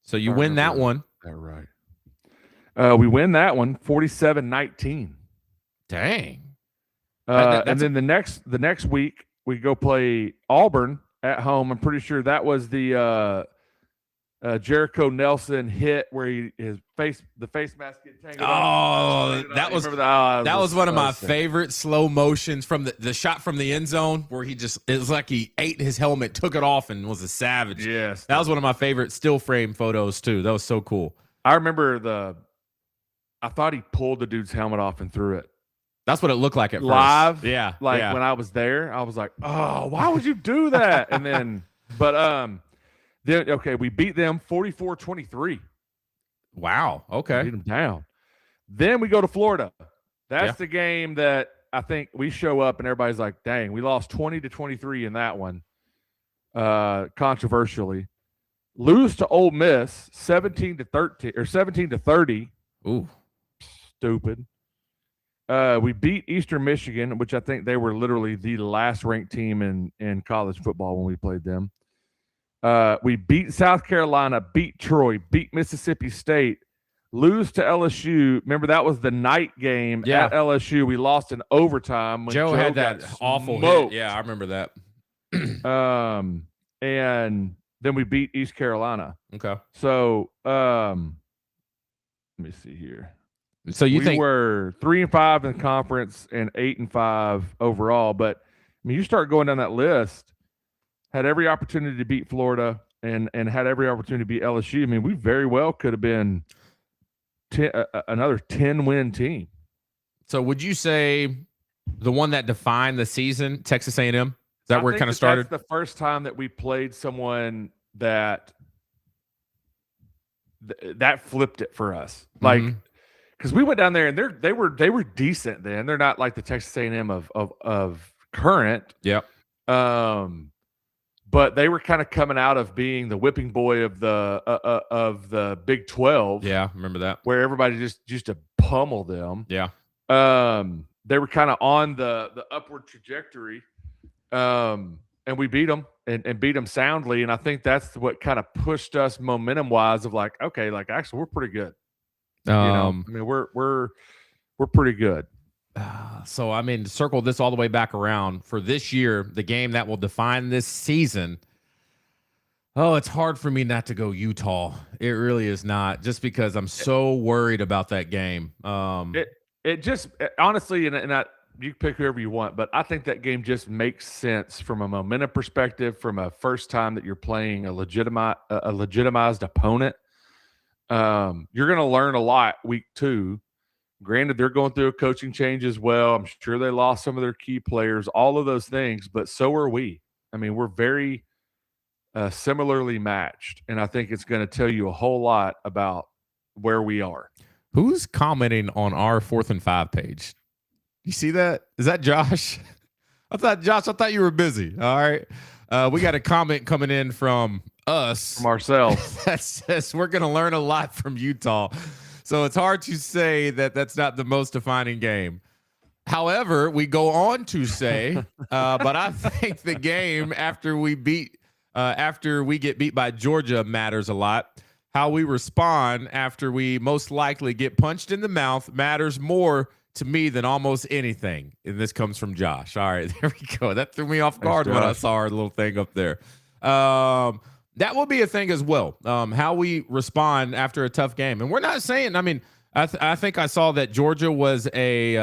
So you win that one. That right. We win that one 47-19. Dang. And then the next week we go play Auburn at home. I'm pretty sure that was the Jericho Nelson hit where the face mask get tangled up. Oh, that was that was one of my sick. favorite slow motions from the shot from the end zone where it was like he ate his helmet, took it off, and was a savage. Yes, that was one of my favorite still frame photos too. That was so cool. I remember I thought he pulled the dude's helmet off and threw it. That's what it looked like at first. Live. Yeah. Like yeah. when I was there, I was like, oh, why would you do that? And then, then, okay, we beat them 44-23. Wow. Okay. Beat them down. Then we go to Florida. That's the game that I think we show up and everybody's like, dang, we lost 20-23 in that one. Controversially. Lose to Ole Miss 17-13 or 17-30. Ooh. Stupid. We beat Eastern Michigan, which I think they were literally the last ranked team in college football when we played them. We beat South Carolina, beat Troy, beat Mississippi State, lose to LSU. Remember, that was the night game at LSU. We lost in overtime. When Joe had that awful hit. Yeah, I remember that. And then we beat East Carolina. Okay. So let me see here. So we were 3-5 in conference and 8-5 overall. But I mean, you start going down that list, had every opportunity to beat Florida and had every opportunity to beat LSU. I mean, we very well could have been another 10-win team. So would you say the one that defined the season, Texas A&M? Is that where it kind of started? That's the first time that we played someone that flipped it for us. Like, because we went down there and they were decent then. They're not like the Texas A&M of current. Yep. But they were kind of coming out of being the whipping boy of the Big 12. Yeah, remember that. Where everybody just used to pummel them. Yeah. They were kind of on the upward trajectory. And we beat them and beat them soundly. And I think that's what kind of pushed us momentum wise of like, okay, like actually we're pretty good. I mean, we're pretty good. So, I mean, to circle this all the way back around for this year, the game that will define this season. Oh, it's hard for me not to go Utah. It really is not, just because I'm so worried about that game. It just honestly, and you can pick whoever you want, but I think that game just makes sense from a momentum perspective, from a first time that you're playing a legitimized opponent. You're going to learn a lot week 2. Granted, they're going through a coaching change as well. I'm sure they lost some of their key players, all of those things, but so are we. I mean, we're very similarly matched, and I think it's going to tell you a whole lot about where we are. Who's commenting on our 4th and 5 page? You see that? Is that Josh? I thought you were busy. All right. We got a comment coming in from us. From ourselves. That says we're going to learn a lot from Utah. So it's hard to say that that's not the most defining game. However, we go on to say, but I think the game after we get beat by Georgia matters a lot. How we respond after we most likely get punched in the mouth matters more to me than almost anything. And this comes from Josh. All right, there we go. That threw me off guard when I saw our little thing up there. That will be a thing as well. How we respond after a tough game. And we're not saying, I mean, I think I saw that Georgia was a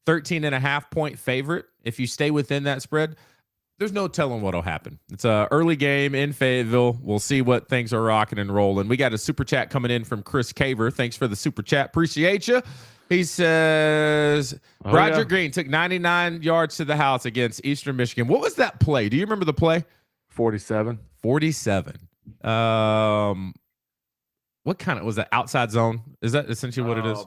13.5 point favorite. If you stay within that spread, there's no telling what'll happen. It's an early game in Fayetteville. We'll see what things are rocking and rolling. We got a super chat coming in from Chris Caver. Thanks for the super chat. Appreciate you. He says, Roger Green took 99 yards to the house against Eastern Michigan. What was that play? Do you remember the play? 47. What kind of was that? Outside zone? Is that essentially what it is?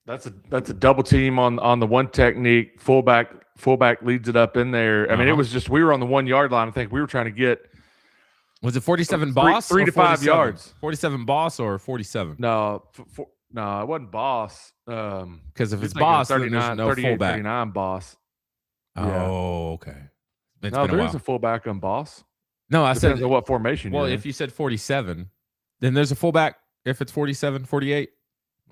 That's a double team on the one technique. Fullback leads it up in there. I mean, it was just, we were on the 1 yard line. I think we were trying to get. Was it 47 boss? 3 to 5 yards. 47 boss or 47? No, it wasn't boss. Because if it's boss, 39, then there's no 38, fullback. 39 boss. Oh, okay. There is a fullback on boss. No, I Depends said on what formation. Well, if you said 47, then there's a fullback if it's 47, 48.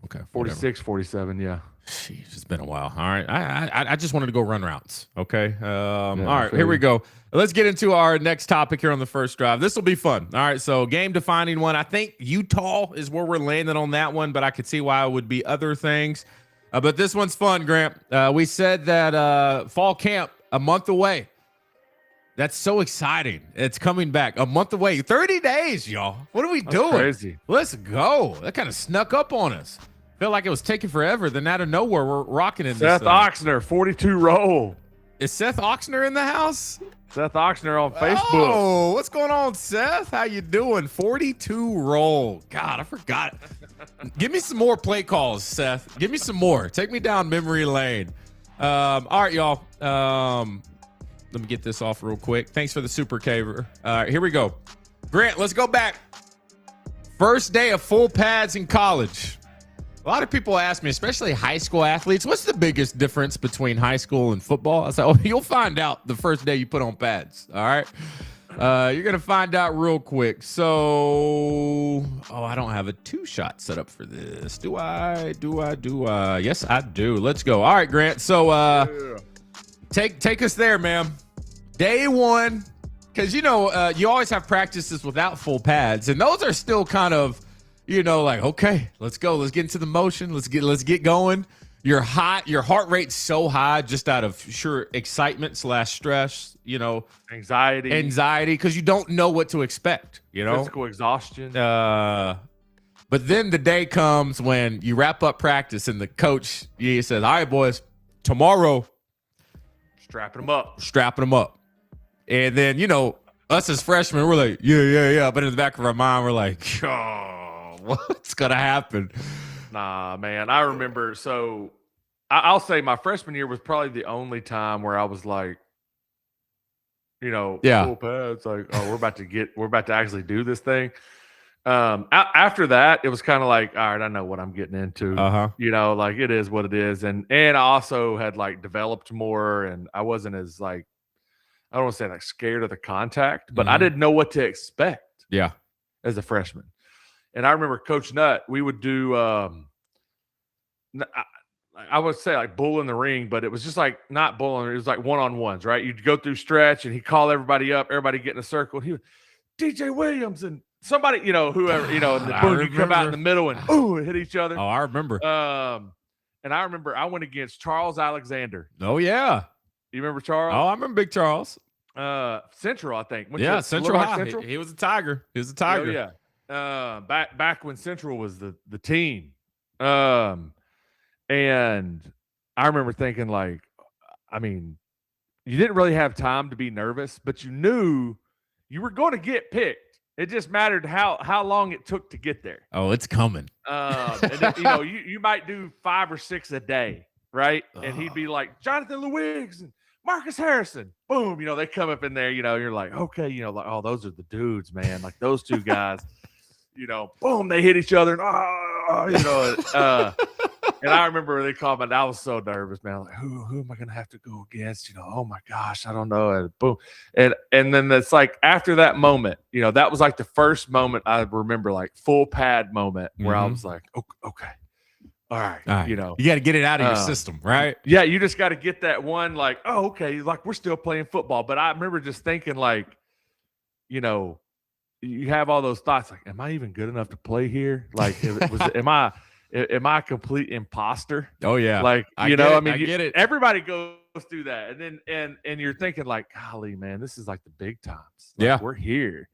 Okay. 46, 47, yeah. Jeez, it's been a while. All right. I just wanted to go run routes. Okay. All right. feel Here we you. go. Let's get into our next topic here on the first drive. This will be fun. All right. So, game defining one. I think Utah is where we're landing on that one, but I could see why it would be other things. But this one's fun, Grant. We said that fall camp a month away. That's so exciting. It's coming back a month away. 30 days, y'all. What are we doing? Crazy. Let's go. That kind of snuck up on us. Felt like it was taking forever. Then out of nowhere, we're rocking in Seth this thing. Oxner, 42 roll. Is Seth Oxner in the house? Seth Oxner on Facebook. Oh, what's going on, Seth? How you doing? 42 roll. God, I forgot. Give me some more play calls, Seth. Give me some more. Take me down memory lane. All right, y'all. Let me get this off real quick. Thanks for the super caver. All right, here we go. Grant, let's go back. First day of full pads in college. A lot of people ask me, especially high school athletes, what's the biggest difference between high school and football? I said, oh, you'll find out the first day you put on pads. All right. You're going to find out real quick. So, I don't have a 2-shot set up for this. Do I? Yes, I do. Let's go. All right, Grant. So, take us there, man. Day one, because, you always have practices without full pads, and those are still kind of, like, okay, let's go. Let's get into the motion. Let's get going. You're hot. Your heart rate's so high just out of sure excitement / stress, anxiety, because you don't know what to expect, Physical exhaustion. But then the day comes when you wrap up practice and the coach, he says, all right, boys, tomorrow, Strapping them up. And then, us as freshmen, we're like, yeah. But in the back of our mind, we're like, oh, what's going to happen? Nah, man. I remember. So I'll say my freshman year was probably the only time where I was like, full pads. Like, oh, we're about to actually do this thing. After that, it was kind of like, all right, I know what I'm getting into. Like it is what it is. And I also had like developed more, and I wasn't as like, I don't want to say like scared of the contact, but I didn't know what to expect. Yeah. As a freshman. And I remember Coach Nutt, we would do, I would say like bull in the ring, but it was just like not bull in, it was like one-on-ones, right? You'd go through stretch and he'd call everybody up, everybody get in a circle. And he would, DJ Williams and somebody, whoever, and then boom, you come out in the middle and hit each other. Oh, I remember. And I remember I went against Charles Alexander. Oh, yeah. You remember Charles? Oh, I remember Big Charles. Central, I think. Central High. Central? He was a Tiger. Oh, yeah. Back when Central was the team. And I remember thinking like, I mean, you didn't really have time to be nervous, but you knew you were going to get picked. It just mattered how long it took to get there. Oh, it's coming. And then, you might do 5 or 6 a day, right? And he'd be like Jonathan Lewis and Marcus Harrison. Boom, they come up in there. You're like, okay, like, oh, those are the dudes, man. Like those two guys. Boom, they hit each other, and and I remember they called me. I was so nervous, man. Like, who am I gonna have to go against? Oh my gosh, I don't know. And boom, and then it's like after that moment, that was like the first moment I remember, like full pad moment where I was like, okay, all right. You got to get it out of your system, right? Yeah, you just got to get that one, like, oh, okay, like we're still playing football. But I remember just thinking, like, you have all those thoughts, like, am I even good enough to play here? Like, am I a complete imposter? Oh yeah, like I get it. Everybody goes through that, and then and you're thinking like, golly, man, this is like the big times. Like, we're here,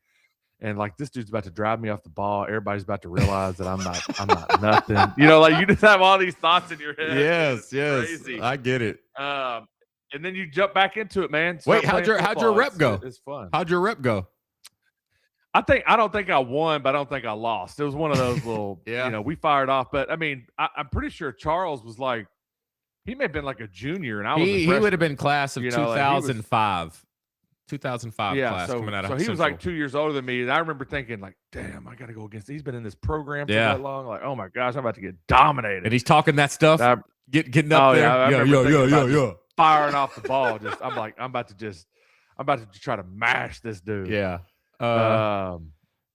and like this dude's about to drive me off the ball. Everybody's about to realize that I'm not nothing. Like you just have all these thoughts in your head. Yes, crazy. I get it. And then you jump back into it, man. Wait, how'd your rep go? It's fun. How'd your rep go? I don't think I won, but I don't think I lost. It was one of those little, we fired off. But I mean, I'm pretty sure Charles was like, he may have been like a junior, and I was. He would have been class of 2005. 2005 class coming out of. So he was like 2 years older than me, and I remember thinking like, damn, I got to go against. He's been in this program for that long. Like, oh my gosh, I'm about to get dominated. And he's talking that stuff, getting up there. Yeah. Firing off the ball. I'm like, I'm about to try to mash this dude. Yeah.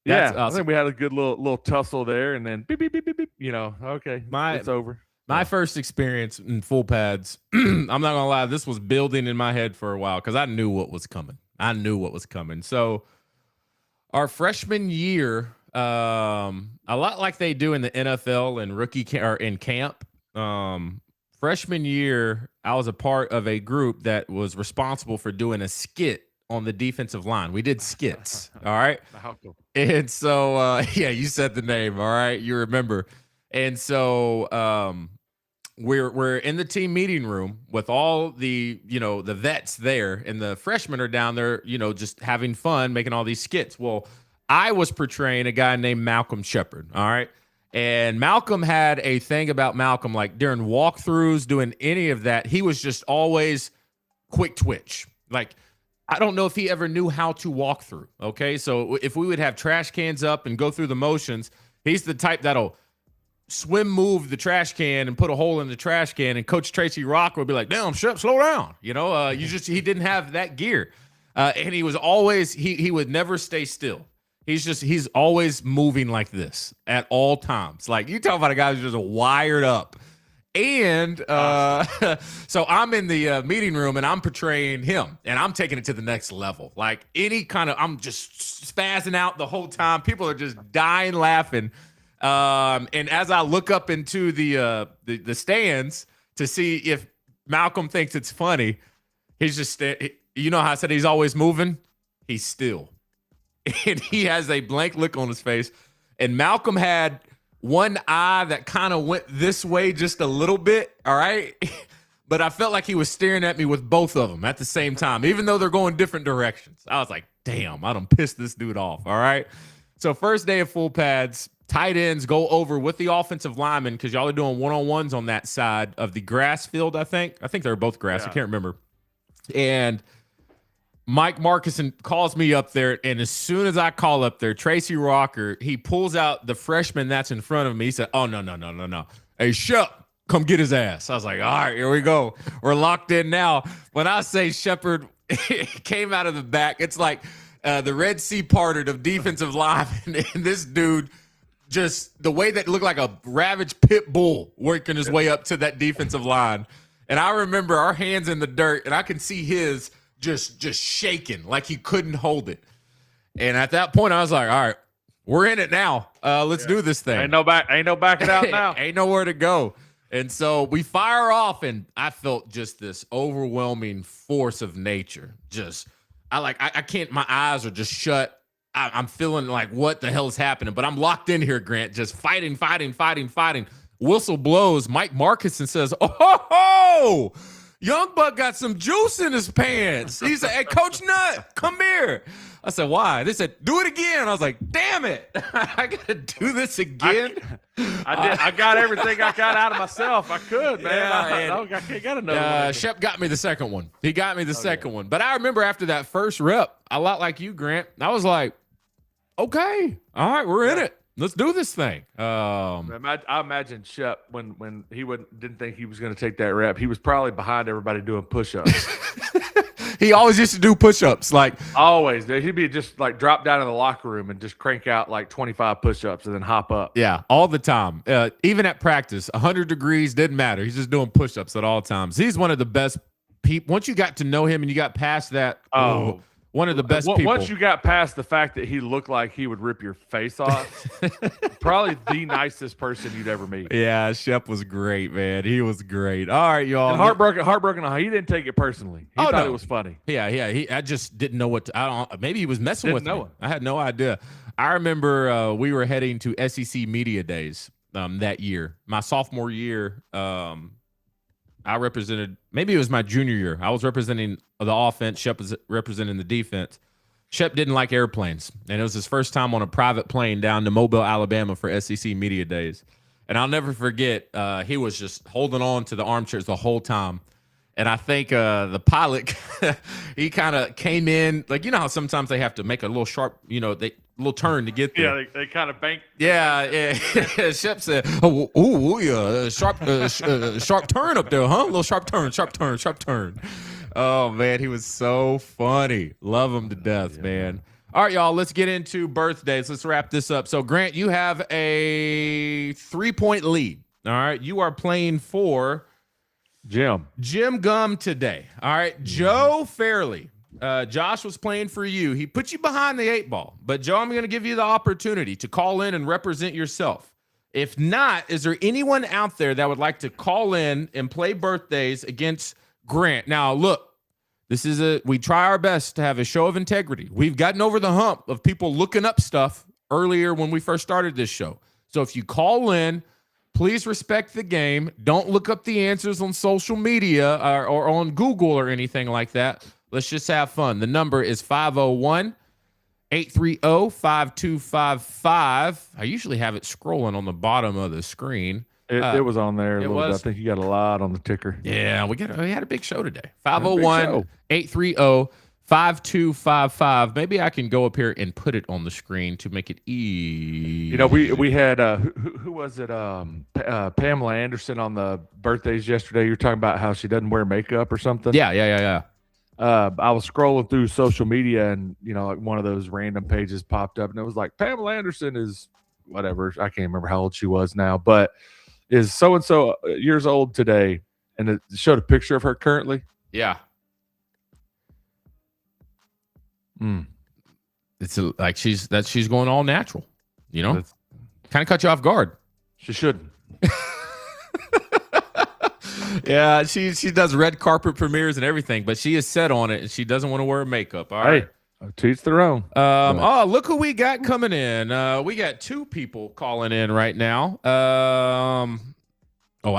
Yeah, That's I awesome. think we had a good little tussle there, and then beep beep beep beep beep. Okay, it's over. My first experience in full pads, I'm not gonna lie, this was building in my head for a while because I knew what was coming. So our freshman year, a lot like they do in the NFL and or in camp. Freshman year, I was a part of a group that was responsible for doing a skit on the defensive line. We did skits. All right. How cool. And so, yeah, you said the name. All right. You remember. And so, we're in the team meeting room with all the, the vets there, and the freshmen are down there, just having fun, making all these skits. Well, I was portraying a guy named Malcolm Shepard. All right. And Malcolm had a thing about Malcolm, like during walkthroughs, doing any of that, he was just always quick twitch. Like, I don't know if he ever knew how to walk through. Okay. So if we would have trash cans up and go through the motions, he's the type that'll swim move the trash can and put a hole in the trash can. And Coach Tracy Rock would be like, damn, Shep, slow down. He didn't have that gear. And he was always, he would never stay still. He's always moving like this at all times. Like, you talk about a guy who's just wired up. And so I'm in the meeting room and I'm portraying him, and I'm taking it to the next level. Like, I'm just spazzing out the whole time. People are just dying laughing. And as I look up into the stands to see if Malcolm thinks it's funny, he's just, how I said he's always moving? He's still. And he has a blank look on his face. And Malcolm had one eye that kind of went this way just a little bit, all right? But I felt like he was staring at me with both of them at the same time, even though they're going different directions. I was like, damn, I done pissed this dude off, all right? So first day of full pads, tight ends go over with the offensive linemen because y'all are doing one-on-ones on that side of the grass field, I think. I think they were both grass. Yeah. I can't remember. And Mike Markison calls me up there, and as soon as I call up there, Tracy Rocker, he pulls out the freshman that's in front of me. He said, oh, no. Hey, Shep, come get his ass. I was like, all right, here we go. We're locked in now. When I say Shepard came out of the back, it's like the Red Sea parted of defensive linemen, and this dude just the way that looked like a ravaged pit bull working his way up to that defensive line. And I remember our hands in the dirt, and I can see his just shaking like he couldn't hold it. And at that point, I was like, all right, we're in it now. Let's do this thing. Ain't no backing out now. Ain't nowhere to go. And so we fire off, and I felt just this overwhelming force of nature. I can't, my eyes are just shut. I'm feeling like, what the hell is happening? But I'm locked in here, Grant, just fighting. Whistle blows. Mike Markison says, oh, Young Buck got some juice in his pants. He said, hey, Coach Nutt, come here. I said, why? They said, do it again. I was like, damn it. I got to do this again. I got everything I got out of myself. I could, man. Yeah, I got another one. Shep got me the second one. He got me the second one. But I remember after that first rep, a lot like you, Grant, I was like, okay, all right, we're in it. Let's do this thing. I imagine Shep when he didn't think he was going to take that rep, he was probably behind everybody doing push-ups. He always used to do push-ups, like always. He'd be just like drop down in the locker room and just crank out like 25 push-ups and then hop up. Yeah, all the time. Even at practice, 100 degrees didn't matter. He's just doing push-ups at all times. He's one of the best people. Once you got to know him and you got past that, one of the best people. Once you got past the fact that he looked like he would rip your face off, probably the nicest person you'd ever meet. Yeah, Shep was great, man. He was great. All right, y'all. And heartbroken. He didn't take it personally. He thought it was funny. Yeah. I just didn't know what to, maybe he was messing with me. I had no idea. I remember we were heading to SEC Media Days that year. My sophomore year, I represented, maybe it was my junior year. I was representing the offense. Shep was representing the defense. Shep didn't like airplanes, and it was his first time on a private plane down to Mobile, Alabama for SEC Media Days. And I'll never forget, he was just holding on to the armchairs the whole time. And I think the pilot, he kind of came in, like, you know how sometimes they have to make a little sharp, little turn to get there. Yeah, they kind of bank. Yeah. Shep said, sharp turn up there, huh? A little sharp turn. Oh, man, he was so funny. Love him to death, man. All right, y'all, let's get into birthdays. Let's wrap this up. So, Grant, you have a 3-point lead. All right. You are playing for Jim Gum today. All right. Joe Fairley. Josh was playing for you. He put you behind the 8 ball. But, Joe, I'm going to give you the opportunity to call in and represent yourself. If not, is there anyone out there that would like to call in and play birthdays against Grant? Now, look. We try our best to have a show of integrity. We've gotten over the hump of people looking up stuff earlier when we first started this show. So if you call in, please respect the game. Don't look up the answers on social media or on Google or anything like that. Let's just have fun. The number is 501-830-5255. I usually have it scrolling on the bottom of the screen. It was on there a little bit. I think you got a lot on the ticker. Yeah, we had a big show today. 501-830-5255. Maybe I can go up here and put it on the screen to make it easy. You know, we had who was it? Pamela Anderson on the birthdays yesterday. You're talking about how she doesn't wear makeup or something. Yeah. I was scrolling through social media, and like one of those random pages popped up, and it was like Pamela Anderson is whatever. I can't remember how old she was now, but is so and so years old today, and it showed a picture of her currently. Yeah. It's like she's going all natural, kind of cut you off guard. She shouldn't. Yeah, she does red carpet premieres and everything, but she is set on it, and she doesn't want to wear makeup. All right. To each their own. Look who we got coming in. We got 2 people calling in right now. I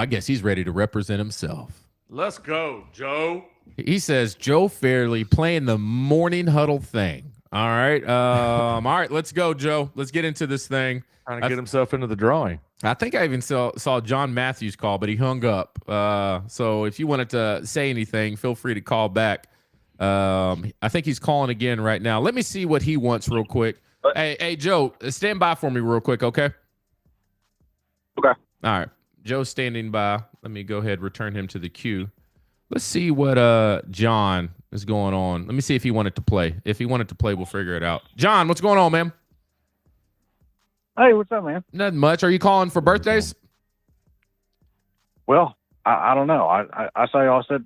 guess he's ready to represent himself. Let's go, Joe. He says Joe Fairley playing the Morning Huddle thing. All right. All right, let's go, Joe. Let's get into this thing. Trying to get himself into the drawing. I think I even saw John Matthews call, but he hung up. So if you wanted to say anything, feel free to call back. I think he's calling again right now. Let me see what he wants real quick. Hey, Joe, stand by for me real quick, okay? Okay. All right. Joe's standing by. Let me go ahead and return him to the queue. Let's see what John is going on. Let me see if he wanted to play. If he wanted to play, we'll figure it out. John, what's going on, man? Hey, what's up, man? Nothing much. Are you calling for birthdays? Well, I don't know. I saw y'all said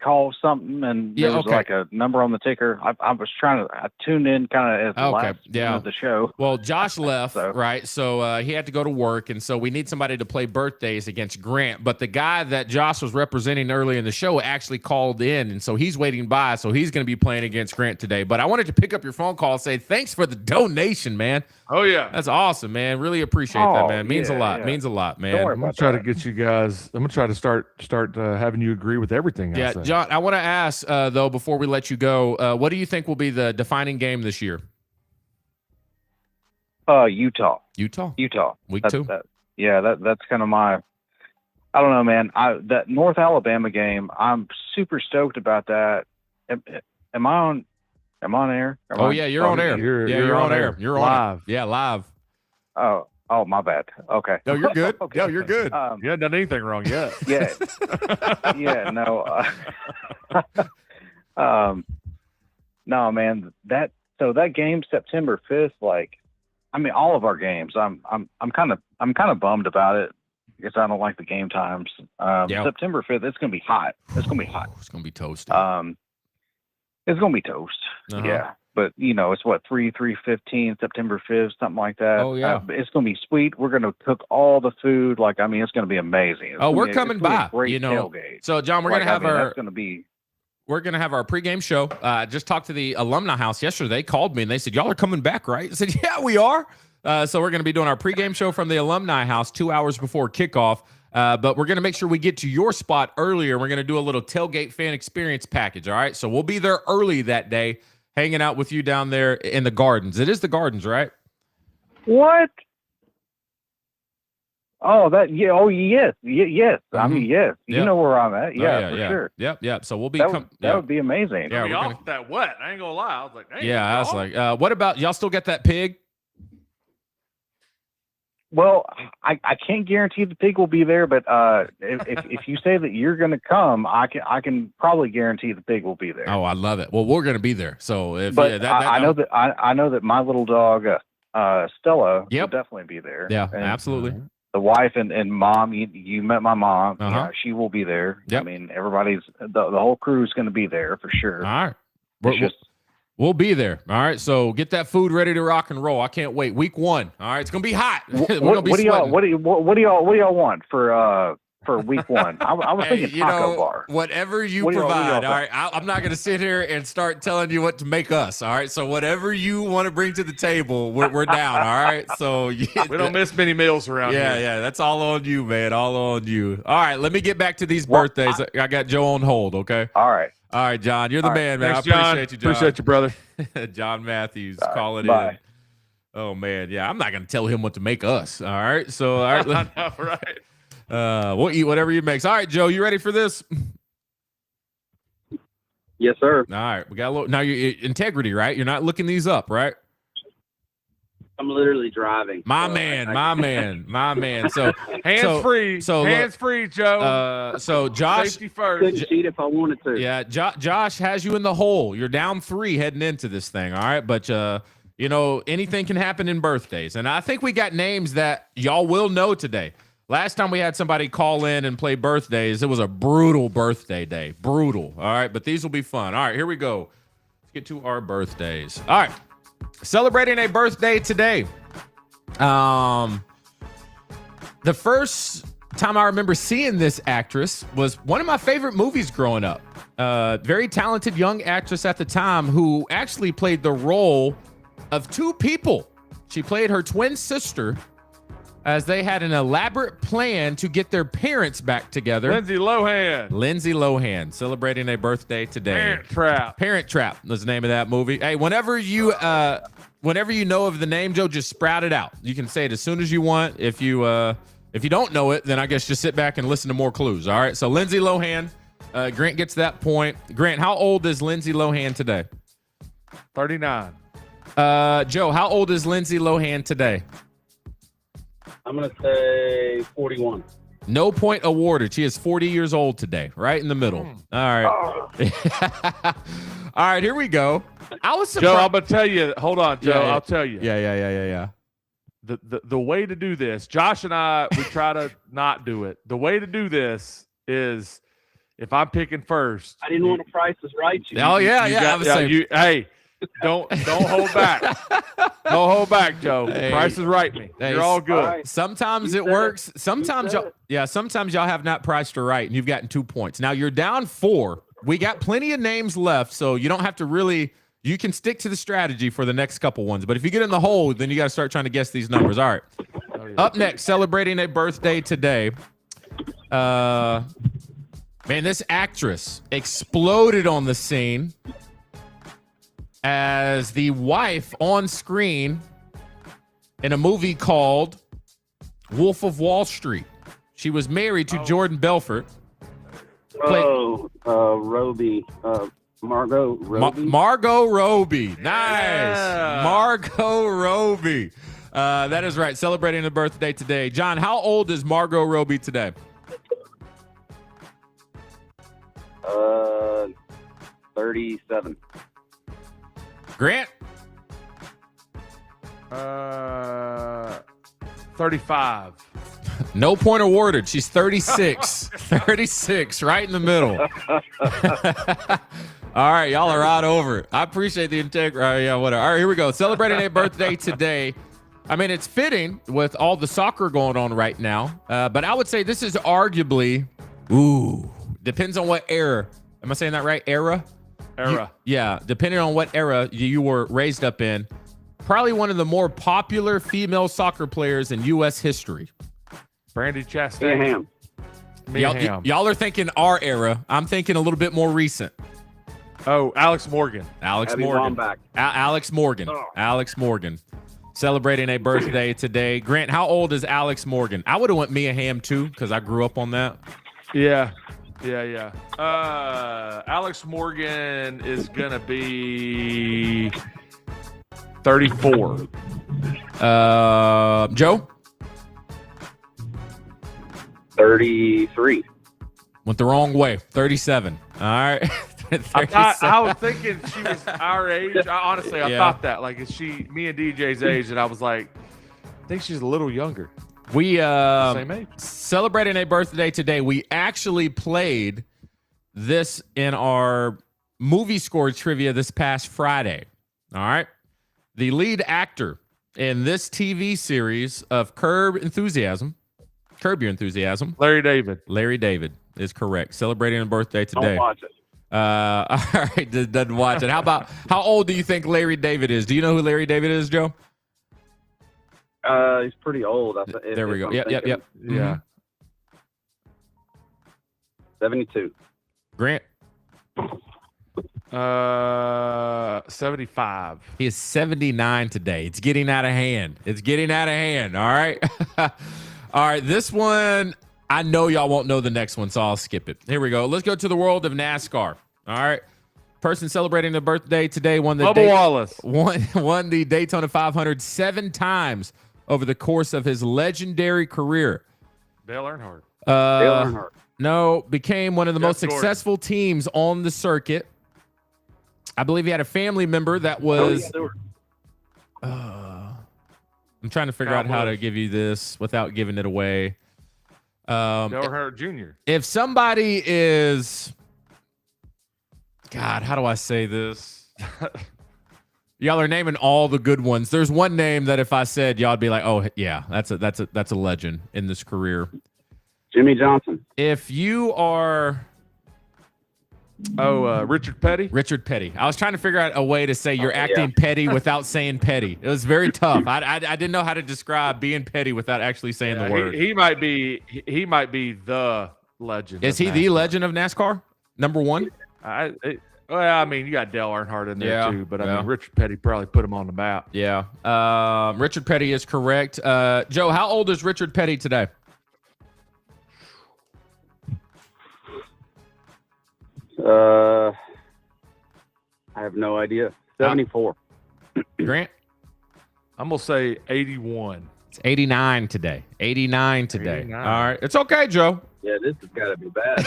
call something, and there was like a number on the ticker. I was trying to. I tuned in kind of as the last of the show. Well, Josh left, right? So he had to go to work, and so we need somebody to play birthdays against Grant. But the guy that Josh was representing early in the show actually called in, and so he's waiting by. So he's going to be playing against Grant today. But I wanted to pick up your phone call and say thanks for the donation, man. Oh yeah, that's awesome, man. Really appreciate that, man. Means a lot. Means a lot, man. I'm gonna try to get you guys. I'm gonna try to start having you agree with everything. Yeah, John. I want to ask though before we let you go, what do you think will be the defining game this year? Utah. Week 2. That's kind of my. I don't know, man. That North Alabama game, I'm super stoked about that. Am I on air? You're on air. You're on air. You're live. On. Yeah, live. Oh, my bad. Okay. No, you're good. Okay. No, you're good. You haven't done anything wrong yet. Yeah. No. No, man. That game September 5th, all of our games. I'm kind of bummed about it because I don't like the game times. September 5th, it's gonna be hot. It's gonna be toasty. It's gonna be toast. Uh-huh. Yeah. But it's what 3/15, September 5th, something like that. Oh yeah, it's gonna be sweet. We're gonna cook all the food. It's gonna be amazing. We're coming by. Great tailgate. So John, we're gonna have our pregame show. Just talked to the alumni house yesterday. They called me and they said, "Y'all are coming back, right?" I said, "Yeah, we are." So we're gonna be doing our pregame show from the alumni house 2 hours before kickoff. But we're gonna make sure we get to your spot earlier. We're gonna do a little tailgate fan experience package. All right. So we'll be there early that day, hanging out with you down there in the Gardens. It is the Gardens, right? What? Oh, that, yeah. Oh, yes. Yes. Mm-hmm. I mean, yes. You know where I'm at. Yeah, for sure. Yep. So we'll be, that would be amazing. Yeah. We're off that wet. I ain't gonna lie. I was like, I was like, what about, y'all still get that pig? Well, I can't guarantee the pig will be there, but if you say that you're going to come, I can probably guarantee the pig will be there. Oh, I love it. Well, we're going to be there. So if But I know that my little dog Stella will definitely be there. Yeah, and absolutely. The wife and mom, you met my mom. Uh-huh. She will be there. Yep. I mean, everybody's the whole crew is going to be there for sure. All right. We'll be there. All right. So get that food ready to rock and roll. I can't wait. Week 1. All right. It's gonna be hot. What do y'all want for week 1? I was thinking taco bar. Whatever you provide. All right. I'm not gonna sit here and start telling you what to make us. All right. So whatever you want to bring to the table, we're down. All right. So we don't miss many meals around here. Yeah. That's all on you, man. All on you. All right. Let me get back to these birthdays. I got Joe on hold. Okay. All right. All right, John, you're the man, man. Thanks, I appreciate you, John. Appreciate you, brother. John Matthews calling bye. in. Oh, man. Yeah, I'm not going to tell him what to make us. All right. So, all right. I know, right? We'll eat whatever he makes. All right, Joe, you ready for this? Yes, sir. All right. We got a little. Now, you're integrity, right? You're not looking these up, right? I'm literally driving. My man. So hands free. So hands free, Joe. So Josh, safety first. Couldn't cheat if I wanted to. Yeah, Josh has you in the hole. You're down 3 heading into this thing. All right, but anything can happen in birthdays, and I think we got names that y'all will know today. Last time we had somebody call in and play birthdays, it was a brutal birthday day. Brutal. All right, but these will be fun. All right, here we go. Let's get to our birthdays. All right. Celebrating a birthday today. The first time I remember seeing this actress was one of my favorite movies growing up. Very talented young actress at the time who actually played the role of 2 people. She played her twin sister as they had an elaborate plan to get their parents back together. Lindsay Lohan celebrating a birthday today. Parent Trap was the name of that movie. Hey, whenever you know of the name, Joe, just sprout it out. You can say it as soon as you want. If you don't know it, then I guess just sit back and listen to more clues. All right. So Lindsay Lohan, Grant gets that point. Grant, how old is Lindsay Lohan today? 39. Joe, how old is Lindsay Lohan today? I'm going to say 41. No point awarded. She is 40 years old today, right in the middle. All right. All right, here we go. I was surprised. Joe, I'm going to tell you. Hold on, Joe. Yeah. I'll tell you. Yeah. The way to do this, Josh and I, we try to not do it. The way to do this is if I'm picking first. I didn't want to Price is Right. Hey, don't hold back. Don't hold back, Joe. Hey. Price is right me. You're all good. Right. Sometimes it works. Sometimes y'all have not priced her right, and you've gotten 2 points. Now you're down 4. We got plenty of names left, so you don't have to really. You can stick to the strategy for the next couple ones. But if you get in the hole, then you got to start trying to guess these numbers. All right. Up next, celebrating a birthday today. Man, this actress exploded on the scene as the wife on screen in a movie called Wolf of Wall Street. She was married to Jordan Belfort. Robbie. Margot Robbie. Margot Robbie. Nice. Yeah. Margot Robbie. That is right. Celebrating a birthday today. John, how old is Margot Robbie today? 37. Grant? 35. No point awarded. She's 36. 36, right in the middle. All right, y'all are right over it. I appreciate the integrity. Yeah, whatever. All right, here we go. Celebrating a birthday today. I mean, it's fitting with all the soccer going on right now. But I would say this is arguably, depends on what era. Am I saying that right? Era? Depending on what era you were raised up in. Probably one of the more popular female soccer players in U.S. history. Brandy Chastain. Y'all are thinking our era. I'm thinking a little bit more recent. Oh, Alex Morgan. Alex Morgan. Alex Morgan. Celebrating a birthday today. Grant, how old is Alex Morgan? I would have went Mia Hamm too because I grew up on that. Yeah. Alex Morgan is going to be 34. Joe? 33. Went the wrong way. 37. All right. I was thinking she was our age. Honestly, I Yeah. thought that. Like, is she me and DJ's age? And I was like, I think she's a little younger. We Same age. celebrating a birthday today. We actually played this in our movie score trivia this past Friday. All right. The lead actor in this TV series of Curb Your Enthusiasm, Larry David. Larry David is correct. Celebrating a birthday Don't today. watch it. All right, doesn't watch it. How old do you think Larry David is? Do you know who Larry David is, Joe? He's pretty old. There we go. Yep. Yeah. 72. Grant, 75. he is 79 today. It's getting out of hand. All right. All right. This one, I know y'all won't know the next one, so I'll skip it. Here we go. Let's go to the world of NASCAR. All right. Person celebrating their birthday today won the Bubba Wallace. won the Daytona 500 7 times over the course of his legendary career. Dale Earnhardt. Dale Earnhardt. No, became one of the Jeff most Gordon. successful teams on the circuit. I believe he had a family member that Tony was. Stewart. I'm trying to figure Kyle out how to Busch. give you this without giving it away. Dale Earnhardt Jr. If somebody is, God, how do I say this? Y'all are naming all the good ones. There's one name that if I said, y'all'd be like, "Oh yeah, that's a legend in this career." Jimmy Johnson. If you are Richard Petty. Richard Petty, I was trying to figure out a way to say you're yeah. acting petty without saying petty. It was very tough. I didn't know how to describe being petty without actually saying the word. He might be the legend. Is of he the NASCAR. legend of NASCAR? Number one? I mean, you got Dale Earnhardt in there Yeah, too, but I yeah. mean, Richard Petty probably put him on the map. Yeah. Richard Petty is correct. Joe, how old is Richard Petty today? I have no idea. 74. Grant? I'm gonna say 81. It's 89 today. 89 today. 89. All right. It's okay, Joe. Yeah, this has got to be bad.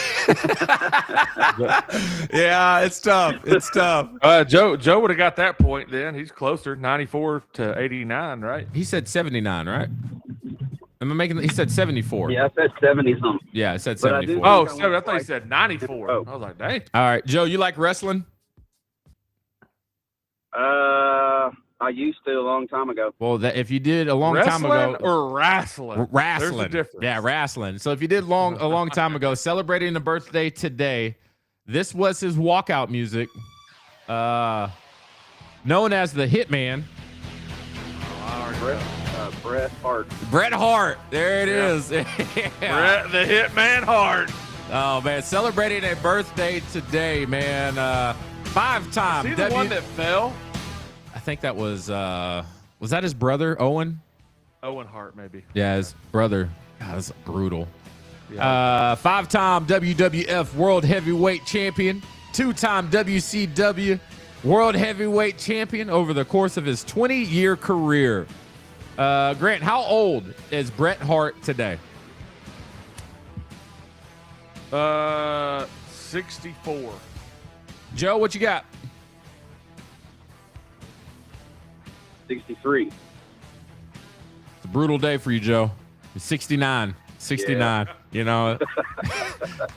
Yeah, it's tough. It's tough. Joe would have got that point then. He's closer, 94 to 89, right? He said 79, right? Am I making? He said 74. Yeah, I said 70 something. Yeah, I said But I do 74. Oh, think I so I went thought he twice. said 94. Oh. I was like, dang. All right, Joe, you like wrestling? I used to a long time ago. Well, if you did a long time Wrestling ago, or wrestling? wrestling. There's a difference. Yeah, wrestling. So if you did a long time ago, celebrating the birthday today, this was his walkout music, known as the Hitman. Bret Hart. Bret Hart. There it is. Yeah. Bret the Hitman Hart. Oh man, celebrating a birthday today, man. 5-time. See the one that fell? I think that was that his brother Owen? Owen Hart, maybe. Yeah, his brother. God, that's brutal. Yeah. 5-time WWF World Heavyweight Champion, 2-time WCW World Heavyweight Champion over the course of his 20-year career. Grant, how old is Bret Hart today? 64. Joe, what you got? 63. It's a brutal day for you, Joe. It's 69. 69. You know,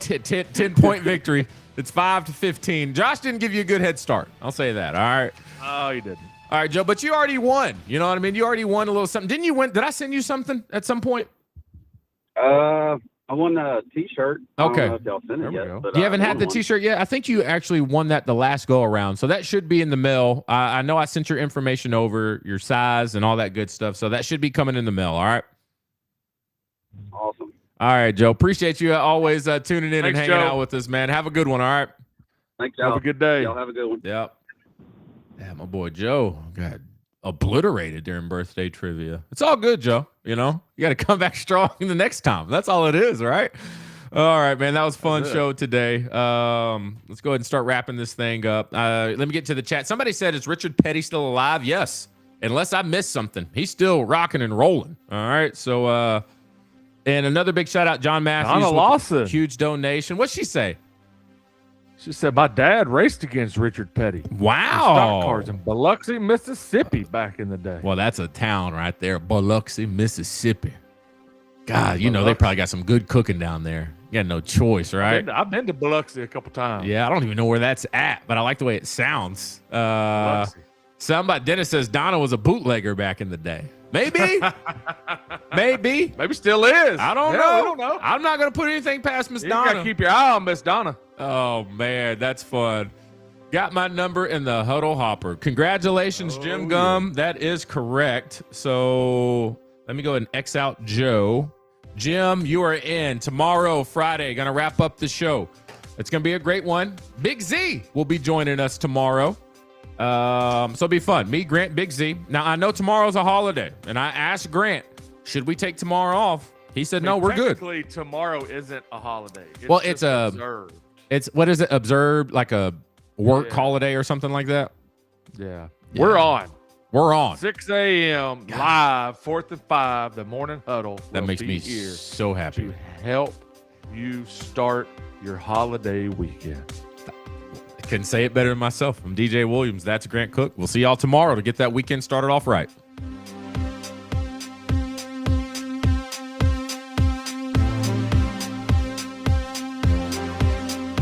10-point victory. It's 5-15. Josh didn't give you a good head start. I'll say that. All right. Oh, he didn't. All right, Joe, but you already won. You know what I mean? You already won a little something. Didn't you win? Did I send you something at some point? I won a T-shirt. Okay. I don't know if y'all sent There it we yet. go. But You I haven't had won the one. T-shirt yet? I think you actually won that the last go around. So that should be in the mail. I know I sent your information over, your size and all that good stuff. So that should be coming in the mail. All right. Awesome. All right, Joe. Appreciate you always tuning in and Thanks, hanging Joe. out with us, man. Have a good one. All right. Thanks, y'all. Have a good day. Y'all have a good one. Yep. Yeah, my boy Joe got obliterated during birthday trivia. It's all good, Joe. You know, you got to come back strong the next time. That's all it is, right? All right, man. That was a fun show today. Let's go ahead and start wrapping this thing up. Let me get to the chat. Somebody said, is Richard Petty still alive? Yes. Unless I missed something. He's still rocking and rolling. All right. So And another big shout out, John Matthews. Donna with Lawson. Huge donation. What'd she say? She said, my dad raced against Richard Petty. Wow. Stock cars in Biloxi, Mississippi back in the day. Well, that's a town right there, Biloxi, Mississippi. God, you know, they probably got some good cooking down there. You got no choice, right? I've been to Biloxi a couple times. Yeah, I don't even know where that's at, but I like the way it sounds. Biloxi. Somebody, Dennis says Donna was a bootlegger back in the day. Maybe. Maybe. Maybe still is. I don't Yeah, know. we don't know. I'm not going to put anything past Miss You Donna. got to keep your eye on Miss Donna. Oh, man, that's fun. Got my number in the huddle hopper. Congratulations, Jim Gum. That is correct. So let me go ahead and X out Joe. Jim, you are in tomorrow, Friday. Going to wrap up the show. It's going to be a great one. Big Z will be joining us tomorrow. So it'll be fun. Me, Grant, Big Z. Now, I know tomorrow's a holiday, and I asked Grant, should we take tomorrow off? He said, no, we're good. Technically, tomorrow isn't a holiday. Well, just it's a- observed. It's, what is it, observed, like a work holiday or something like that? Yeah. Yeah. We're on. We're on. 6 a.m. live, 4th and 5, the morning huddle. That will makes be me here so happy. to help you start your holiday weekend. Couldn't say it better than myself. I'm DJ Williams. That's Grant Cook. We'll see y'all tomorrow to get that weekend started off right.